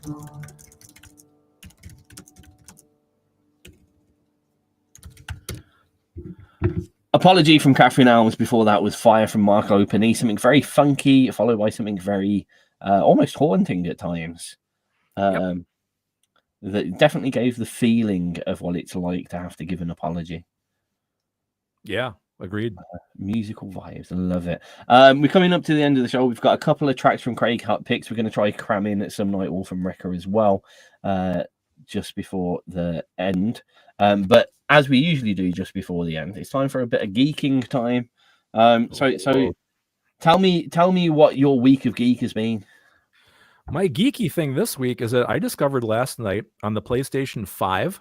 more. Apology from Catherine Elms. Before that was Fire from Marco Pernice, something very funky, followed by something very almost haunting at times. That definitely gave the feeling of what it's like to have to give an apology. Yeah, agreed. Musical vibes, I love it. We're coming up to the end of the show. We've got a couple of tracks from Craig Hut picks. We're going to try cram in at some Night Wolf and Wrecker as well, just before the end. But as we usually do just before the end, it's time for a bit of geeking time. So tell me what your week of geek has been. My geeky thing this week is that I discovered last night on the PlayStation 5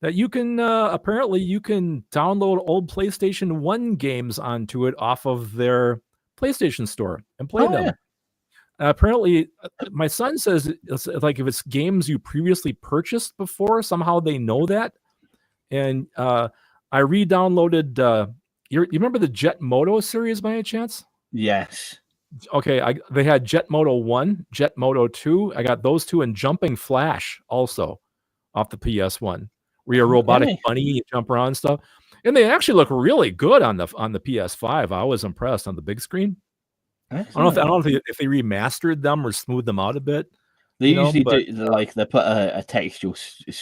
that you can apparently you can download old PlayStation 1 games onto it off of their PlayStation Store and play them. Yeah. Apparently, my son says it's like if it's games you previously purchased before, somehow they know that. And I re-downloaded. You remember the Jet Moto series by any chance? Yes. Okay, they had Jet Moto 1, Jet Moto 2. I got those 2, and Jumping Flash also off the PS1, where you're a robotic bunny, you jump around and stuff. And they actually look really good on the PS5. I was impressed on the big screen. I don't know if they remastered them or smoothed them out a bit. They you know, usually but, do like they put a textural smooth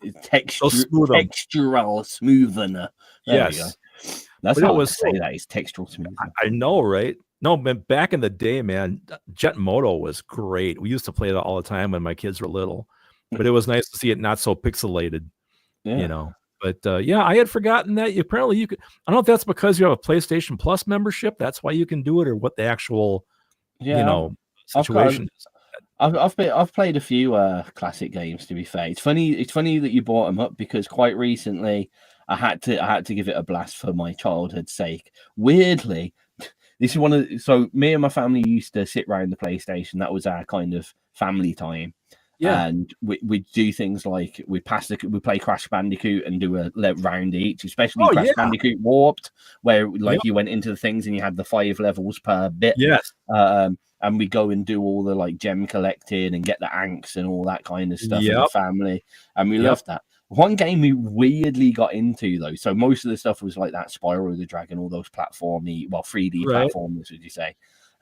'em. textural smoothener. There we go. Yes. That's But it how I was say so- that. It's textural smoothener. I know, right? No, but back in the day, man, Jet Moto was great. We used to play it all the time when my kids were little, but it was nice to see it not so pixelated, Yeah. you know. But yeah, I had forgotten that. Apparently, you could. I don't know if that's because you have a PlayStation Plus membership. That's why you can do it, or what the actual, Yeah. you know, I've got- situation is. I've played a few classic games. To be fair, it's funny that you brought them up because quite recently I had to give it a blast for my childhood's sake. Weirdly, this is so me and my family used to sit around the PlayStation. That was our kind of family time. Yeah. And we do things like we play Crash Bandicoot and do a round each, especially Oh, Crash yeah. Bandicoot Warped, where like Yep. you went into the things and you had the 5 levels per bit. Yes. And we go and do all the like gem collecting and get the anks and all that kind of stuff as a Yep. family, and we Yep. loved that. One game we weirdly got into though, so most of the stuff was like that Spyro the Dragon, all those 3D Right. platformers, would you say?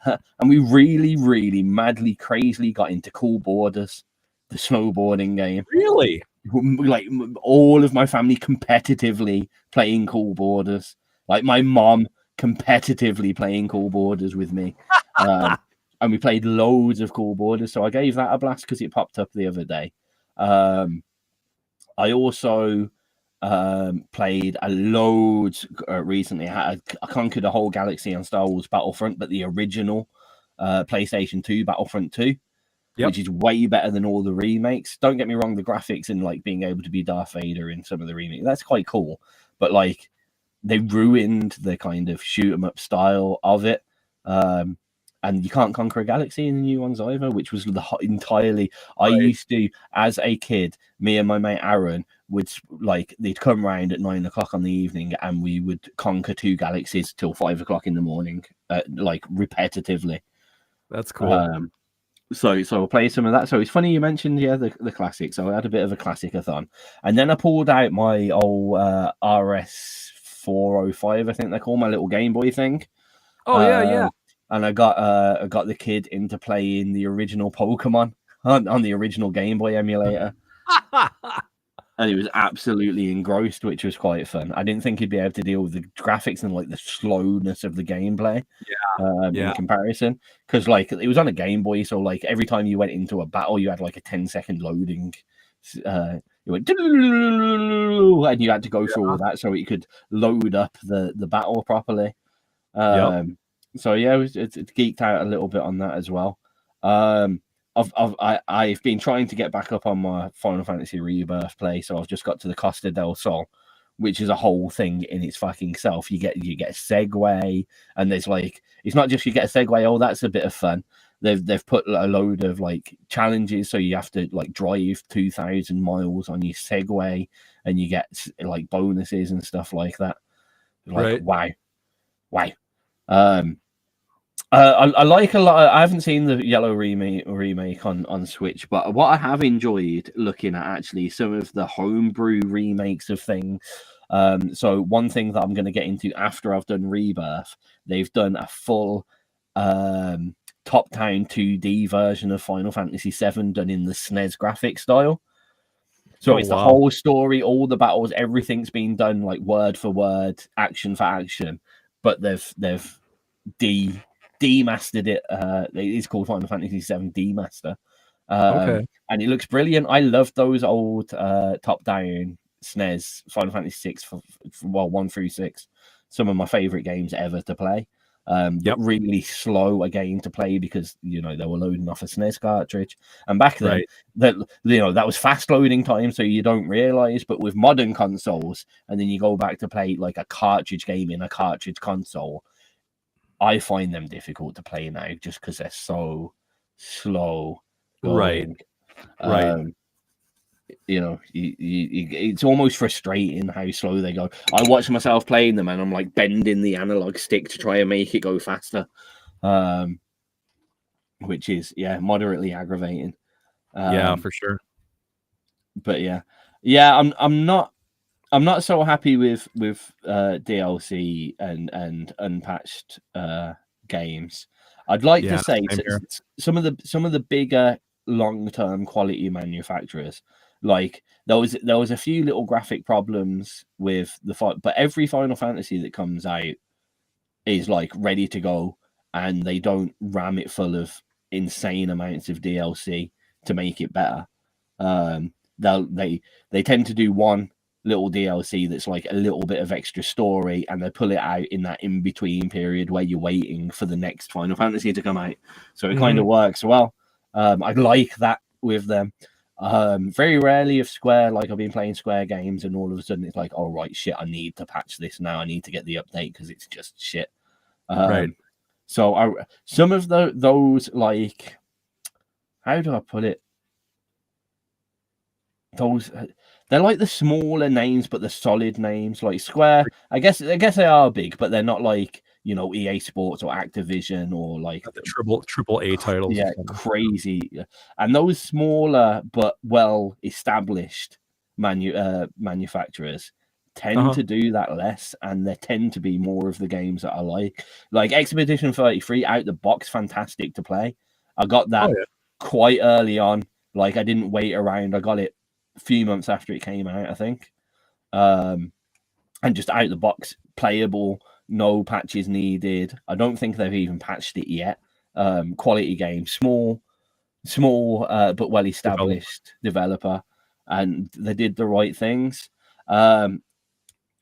And we really, really madly, crazily got into Cool Borders, the snowboarding game. Really? Like all of my family competitively playing Cool Borders. Like my mom competitively playing Cool Borders with me. And we played loads of Cool Borders. So I gave that a blast because it popped up the other day. I also played a loads recently. I conquered a whole galaxy on Star Wars Battlefront, but the original PlayStation 2 Battlefront 2. Yep. Which is way better than all the remakes. Don't get me wrong, the graphics and like being able to be Darth Vader in some of the remakes, that's quite cool. But like they ruined the kind of shoot 'em up style of it. And you can't conquer a galaxy in the new ones either, which was entirely. I used to, as a kid, me and my mate Aaron would like they'd come round at 9 o'clock on the evening, and we would conquer 2 galaxies till 5 o'clock in the morning, like repetitively. That's cool. So I'll play some of that. So it's funny you mentioned the classics. So I had a bit of a classic-a-thon, and then I pulled out my old RS405, I think they call my little Game Boy thing. Oh yeah. And I got the kid into playing the original Pokemon on the original Game Boy emulator. And he was absolutely engrossed, which was quite fun. I didn't think he'd be able to deal with the graphics and like the slowness of the gameplay. In comparison, because like it was on a Game Boy, so like every time you went into a battle, you had like a 10-second loading. You went and you had to go through all that so it could load up the battle properly. So yeah, it's geeked out a little bit on that as well. I've been trying to get back up on my Final Fantasy Rebirth play, so I've just got to the Costa del Sol, which is a whole thing in its fucking self. You get a segue, and there's like it's not just you get a segue. Oh, that's a bit of fun. They've put a load of like challenges, so you have to like drive 2,000 miles on your Segway, and you get like bonuses and stuff like that. Like wow. I like a lot. I haven't seen the Yellow remake on Switch, but what I have enjoyed looking at actually some of the homebrew remakes of things. So one thing that I'm going to get into after I've done Rebirth, they've done a full top-down 2D version of Final Fantasy VII done in the SNES graphic style. So it's the whole story, all the battles, everything's been done like word for word, action for action, but they've demastered it. It is called Final Fantasy VII Demaster. And it looks brilliant. I love those old top-down SNES Final Fantasy VI, 1 through 6. Some of my favorite games ever to play. Really slow again to play because they were loading off a SNES cartridge, and back then that was fast loading time, so you don't realize. But with modern consoles, and then you go back to play like a cartridge game in a cartridge console, I find them difficult to play now just because they're so slow. Going. It's almost frustrating how slow they go. I watch myself playing them and I'm like bending the analog stick to try and make it go faster, which is moderately aggravating. For sure. But I'm not so happy with DLC and unpatched games. I'd like to say some of the bigger long-term quality manufacturers. Like there was a few little graphic problems with the fight, but every Final Fantasy that comes out is like ready to go, and they don't ram it full of insane amounts of DLC to make it better. They tend to do one little DLC that's like a little bit of extra story, and they pull it out in that in between period where you're waiting for the next Final Fantasy to come out. So it kind of works well. I like that with them. Very rarely if Square, like I've been playing Square games and all of a sudden it's like, oh right, shit, I need to patch this now. I need to get the update because it's just shit. Right. So some of those, like, how do I put it? Those they're like the smaller names, but the solid names. Like Square, I guess they are big, but they're not like, you know, EA Sports or Activision or like The triple A titles. yeah, crazy. And those smaller but well established manufacturers tend to do that less, and there tend to be more of the games that I like Expedition 33 out the box, fantastic to play. I got that quite early on. Like I didn't wait around. I got it a few months after it came out, I think. And just out the box, playable, no patches needed. I don't think they've even patched it yet. Quality game, small but well established developer, and they did the right things.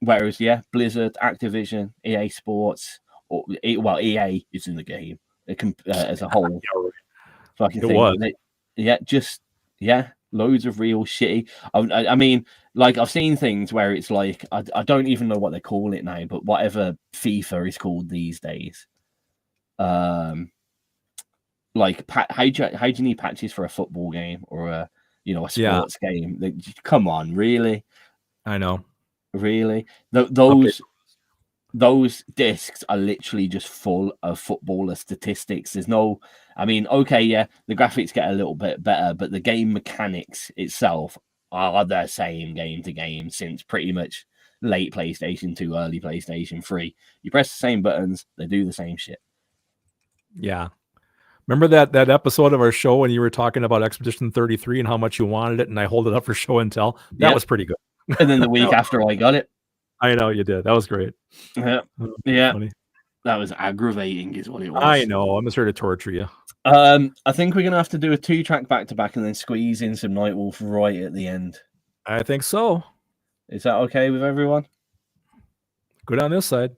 Whereas Blizzard, Activision, EA Sports, EA is in the game as a whole. Fucking thing. Loads of real shitty. I mean, like I've seen things where it's like I don't even know what they call it now, but whatever FIFA is called these days. Like how do you need patches for a football game or a sports game? Come on, really? I know. Really, those discs are literally just full of footballer statistics. There's no, I mean, the graphics get a little bit better, but the game mechanics itself are the same game to game since pretty much late PlayStation 2, early PlayStation 3. You press the same buttons, they do the same shit. Yeah. Remember that episode of our show when you were talking about Expedition 33 and how much you wanted it, and I hold it up for show and tell? That was pretty good. And then the week after I got it. I know you did. That was great. Yeah. Funny. That was aggravating is what it was. I know. I'm just here to torture you. I think we're going to have to do a 2-track back-to-back and then squeeze in some Nightwolf right at the end. I think so. Is that okay with everyone? Good on this side.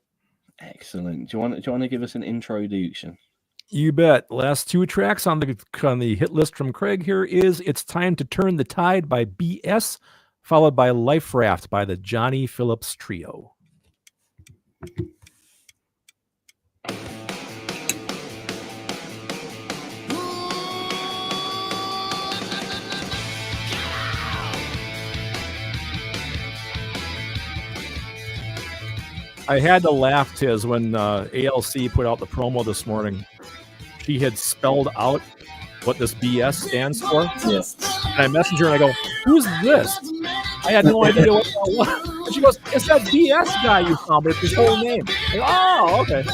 Excellent. Do you want to give us an introduction? You bet. Last 2 tracks on the hit list from Craig here is It's Time to Turn the Tide by BS, followed by Life Raft by the Jonny Phillips Trio. I had to laugh, Tiz, when ALC put out the promo this morning. She had spelled out what this BS stands for. Yeah. And I messaged her and I go, "Who's this?" I had no idea what that was. And she goes, "It's that BS guy you found, but it's his whole name." I go, "Oh, okay."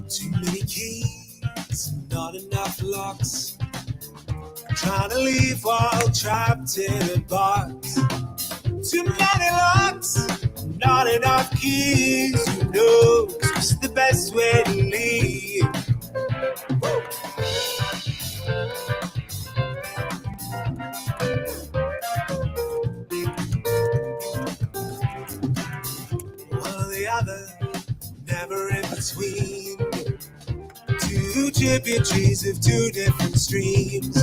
Too many keys, not enough locks. Trying to leave while trapped in a box. Too many locks, not enough keys. Who knows what's the best way to leave? One or the other, never in between. Two tributaries of two different streams.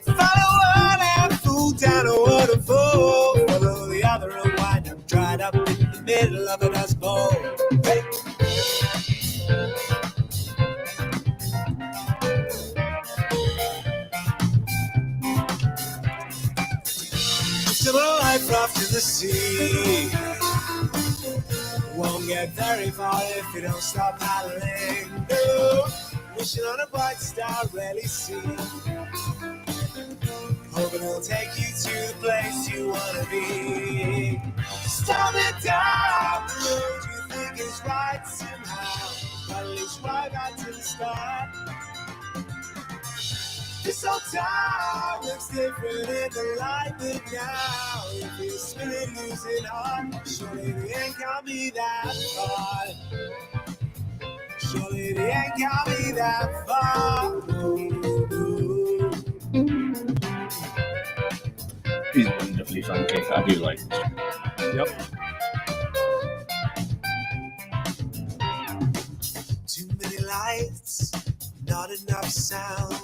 Follow one and fall down a waterfall. Follow the other and wind up dried up in the middle of a dust bowl. Hey. Similar life off to the sea. Won't get very far if you don't stop paddling. No. Wishing on a bright star, rarely seen. Hoping it'll take you to the place you wanna be. Stumbling down the road you think is right somehow, but at least right back to the start. This old town looks different in the light, but now if you're spirit losing heart, surely the end can't be that far. Surely the end can't be that far. He's wonderfully funky. I do like this. Yep. Too many lights, not enough sound.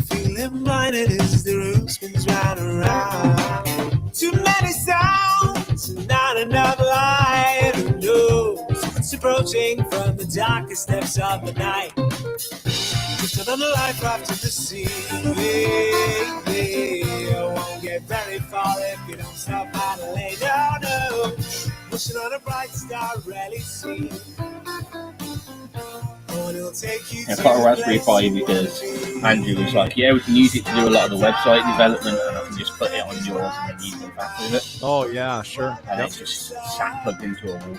Feeling blinded as the room spins round and round. Too many sounds, not enough light. Who knows what's approaching from the darkest depths of the night? Just another life after the sea. I won't get very far if you don't stop paddling. No, no. Wishing on a bright star, rarely seen. I got a Raspberry Pi because Andrew was like, yeah, we can use it to do a lot of the website development and I can just put it on yours and then you can back with it. Oh, yeah, sure. And it's just sat plugged into a wall.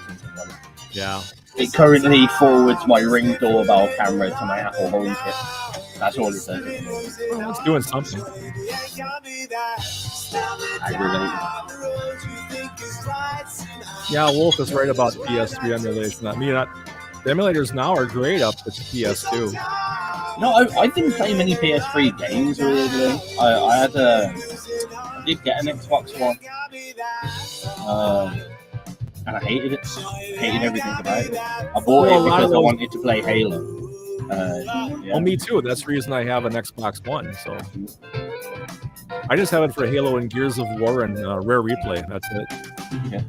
Yeah. It currently forwards my Ring doorbell camera to my Apple Home Kit. That's all it does. Well, it's doing something. Aggravating. Yeah, Wolf is right about PS3 emulation. I mean, the emulators now are great up to PS2. No, I didn't play many PS3 games really. I did get an Xbox One. And I hated it. Hated everything about it. I bought it because I wanted to play Halo. Yeah. Oh, me too. That's the reason I have an Xbox One. So I just have it for Halo and Gears of War and Rare Replay. That's it. Yeah.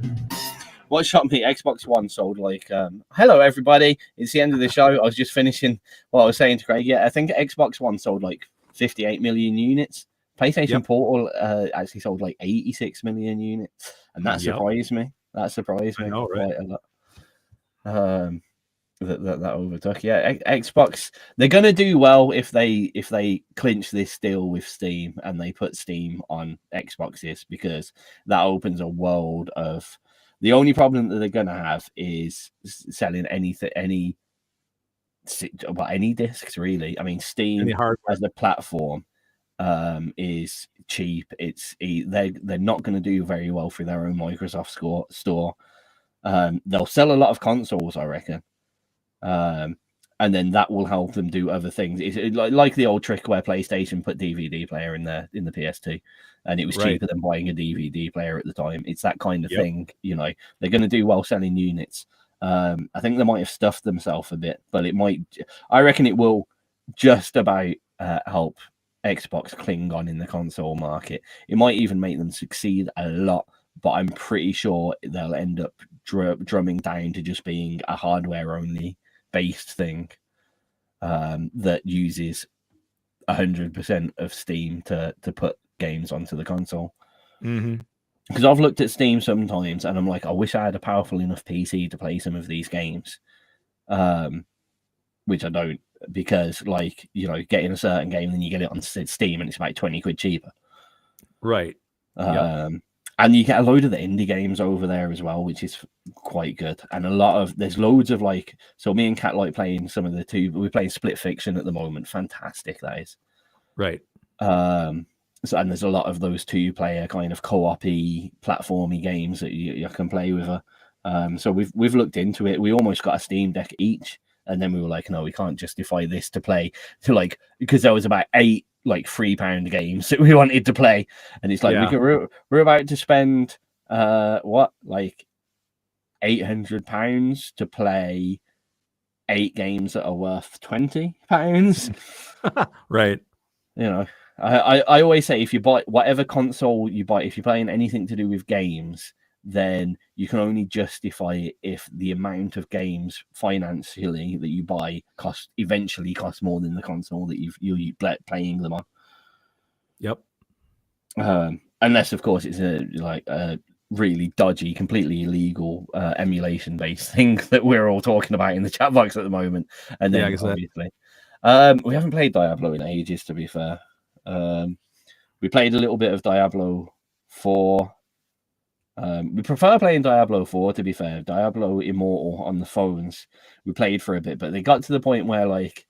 What shocked me, Xbox One sold like, hello everybody, it's the end of the show. I was just finishing what I was saying to Craig. Yeah, I think Xbox One sold like 58 million units. PlayStation Portal actually sold like 86 million units. And that surprised me. That surprised me I know, right? quite a lot. that overtook. Yeah, Xbox. They're gonna do well if they clinch this deal with Steam and they put Steam on Xboxes, because that opens a world of. The only problem that they're gonna have is selling any discs really. I mean, Steam as a platform is cheap. They're not going to do very well through their own Microsoft store. They'll sell a lot of consoles, I reckon, and then that will help them do other things. It's like the old trick where PlayStation put DVD player in the PS2, and it was cheaper than buying a DVD player at the time. It's that kind of thing. You know, they're going to do well selling units. I think they might have stuffed themselves a bit, but I reckon it will just about help Xbox cling on in the console market. It might even make them succeed a lot, but I'm pretty sure they'll end up drumming down to just being a hardware only based thing that uses 100% of Steam to put games onto the console. Because I've looked at Steam sometimes and I'm like, I wish I had a powerful enough PC to play some of these games, which I don't, because, like, you know, getting a certain game, then you get it on Steam and it's about 20 quid cheaper. Right. And you get a load of the indie games over there as well, which is quite good. And there's loads of, like, so me and Kat like playing some of the two, we're playing Split Fiction at the moment. Fantastic, that is. Right. So, and there's a lot of those 2-player kind of co-op-y, platformy games that you can play with her. So we've looked into it. We almost got a Steam Deck each, and then we were like, no, we can't justify this to play because there was about 8 like £3 games that we wanted to play, and it's like we're about to spend like £800 to play 8 games that are worth £20. Right. You know. I always say, if you buy whatever console you buy, if you're playing anything to do with games, then you can only justify it if the amount of games financially that you buy eventually costs more than the console that you're playing them on. Yep. Unless, of course, it's a really dodgy, completely illegal emulation-based thing that we're all talking about in the chat box at the moment. And then obviously, we haven't played Diablo in ages, to be fair. We played a little bit of Diablo 4. We prefer playing Diablo 4, to be fair. Diablo Immortal on the phones, we played for a bit, but they got to the point where, like,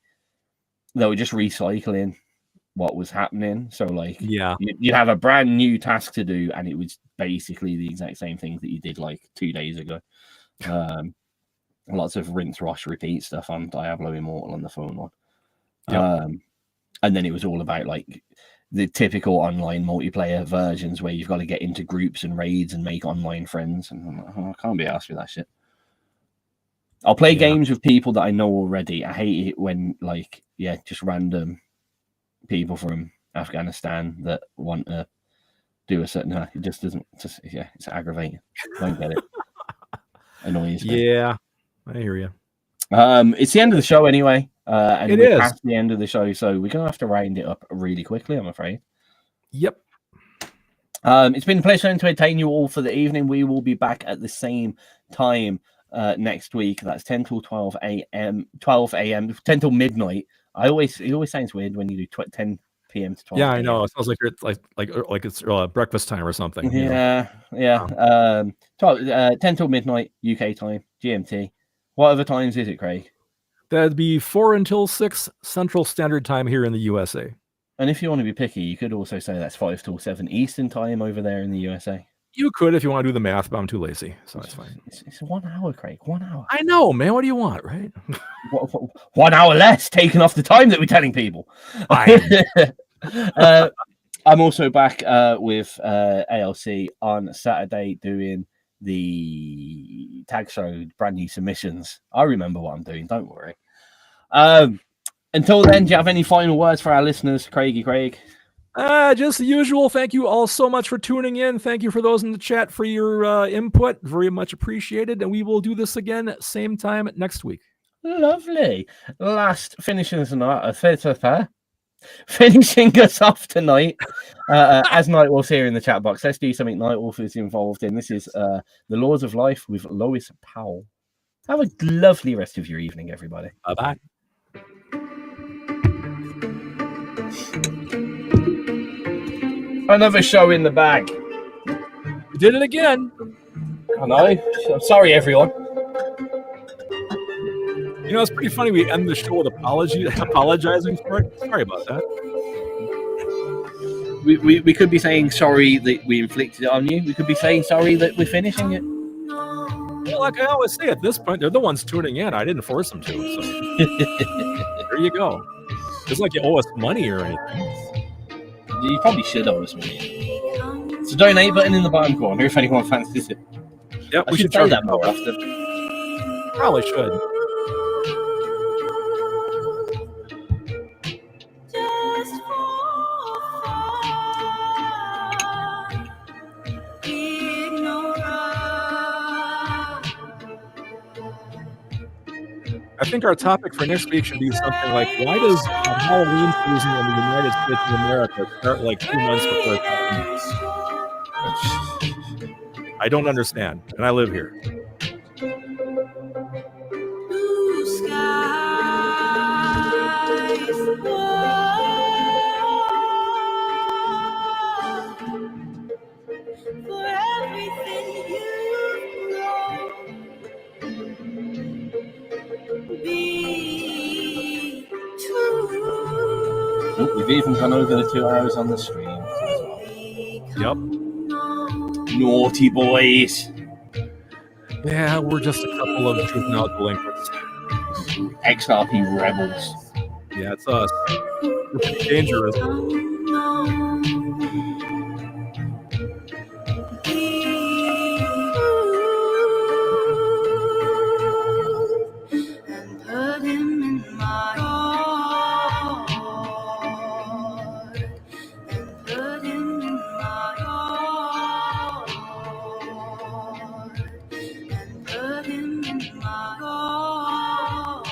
they were just recycling what was happening. So, like, you'd have a brand new task to do, and it was basically the exact same thing that you did like 2 days ago. Lots of rinse, wash, repeat stuff on Diablo Immortal on the phone one. And then it was all about, like, the typical online multiplayer versions where you've got to get into groups and raids and make online friends. And I'm like, I can't be asked with that shit. I'll play games with people that I know already. I hate it when, like, just random people from Afghanistan that want to do a certain... it just doesn't... it's aggravating. Don't get it. Annoys me. Yeah, I hear you. It's the end of the show anyway. And it we're is past the end of the show, so we're going to have to round it up really quickly, I'm afraid. Yep. It's been a pleasure to entertain you all for the evening. We will be back at the same time next week. That's 10 till 12 a.m. 10 till midnight. It always sounds weird when you do 10 p.m. to 12. Yeah, I know. It sounds like it's like it's breakfast time or something. Yeah. 10 till midnight UK time, GMT. What other times is it, Craig? That'd be 4 until 6 Central Standard Time here in the USA. And if you want to be picky, you could also say that's 5 till 7 Eastern Time over there in the USA. You could if you want to do the math, but I'm too lazy, so that's fine. It's 1 hour, Craig. 1 hour. I know, man. What do you want, right? 1 hour less taken off the time that we're telling people. I'm also back with ALC on Saturday doing the tag show, brand new submissions. I remember what I'm doing, don't worry. Until then, do you have any final words for our listeners, Craig? Just the usual. Thank you all so much for tuning in. Thank you for those in the chat for your input. Very much appreciated. And we will do this again same time next week. Lovely. Last finishing us off tonight, as Nightwolf's here in the chat box. Let's do something Nightwolf is involved in. This is The Laws of Life with Lois Powell. Have a lovely rest of your evening, everybody. Bye-bye. Another show in the bag. We did it again. I know. I'm sorry, everyone. You know, it's pretty funny. We end the show with apologizing for it. Sorry about that. We could be saying sorry that we inflicted it on you. We could be saying sorry that we're finishing it. Well, like I always say, at this point, they're the ones tuning in. I didn't force them to. So there you go. It's like you owe us money or anything. You probably should owe us money. It's a donate button in the bottom corner if anyone fancies it. Yep, We should say that more often. Probably should. Just for fun, ignorant. I think our topic for next week should be something like, why does Halloween season in the United States of America start like 2 months before it happens? I don't understand, and I live here. Blue skies, for everything you've grown, be true. Oh, we've even gone over the 2 hours on the stream as well. Yep. Naughty boys. Yeah, we're just a couple of juvenile delinquents. XRP rebels. Yeah, it's us. We're pretty dangerous. And put him in my heart. And put him in my heart. And put him in my heart.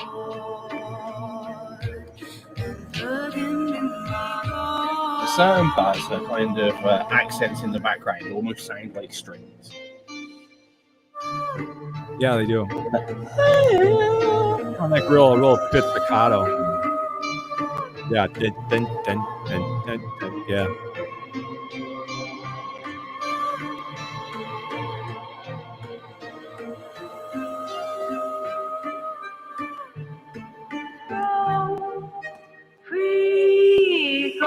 And put him in my heart. Certain parts are kind of accents in the background almost sound like strings. Yeah, they do. On that real pizzicato. Yeah, dun, dun, dun, dun, dun, dun, yeah. Free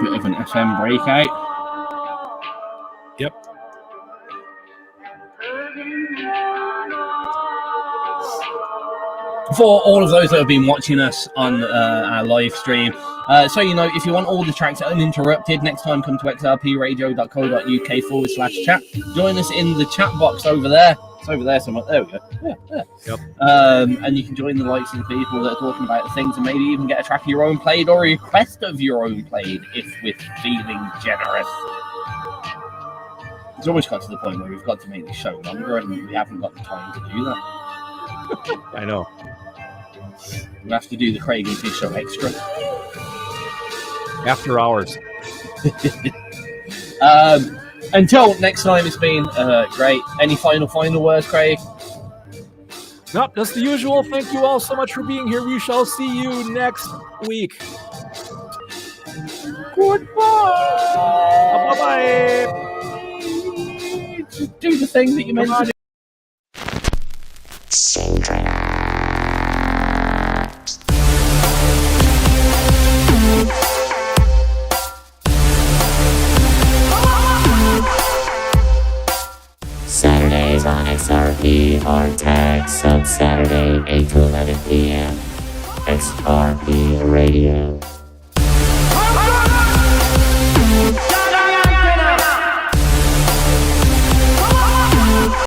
Bit of an FM breakout. Yep. For all of those that have been watching us on our live stream, so you know, if you want all the tracks uninterrupted, next time come to xrpradio.co.uk/chat. Join us in the chat box over there. It's over there somewhere. There we go. Yeah. Yep. And you can join the likes of the people that are talking about the things and maybe even get a track of your own played or a request of your own played if we're feeling generous. It's almost got to the point where we've got to make the show longer and we haven't got the time to do that. I know. We have to do the Craig Tizz Show extra. After hours. Until next time, it's been great. Any final words, Craig? Nope, that's the usual. Thank you all so much for being here. We shall see you next week. Goodbye. Bye-bye. Just do the thing that you meant to do. Saturdays on XRP are tagged Sub Saturday 8 to 11 p.m. XRP Radio.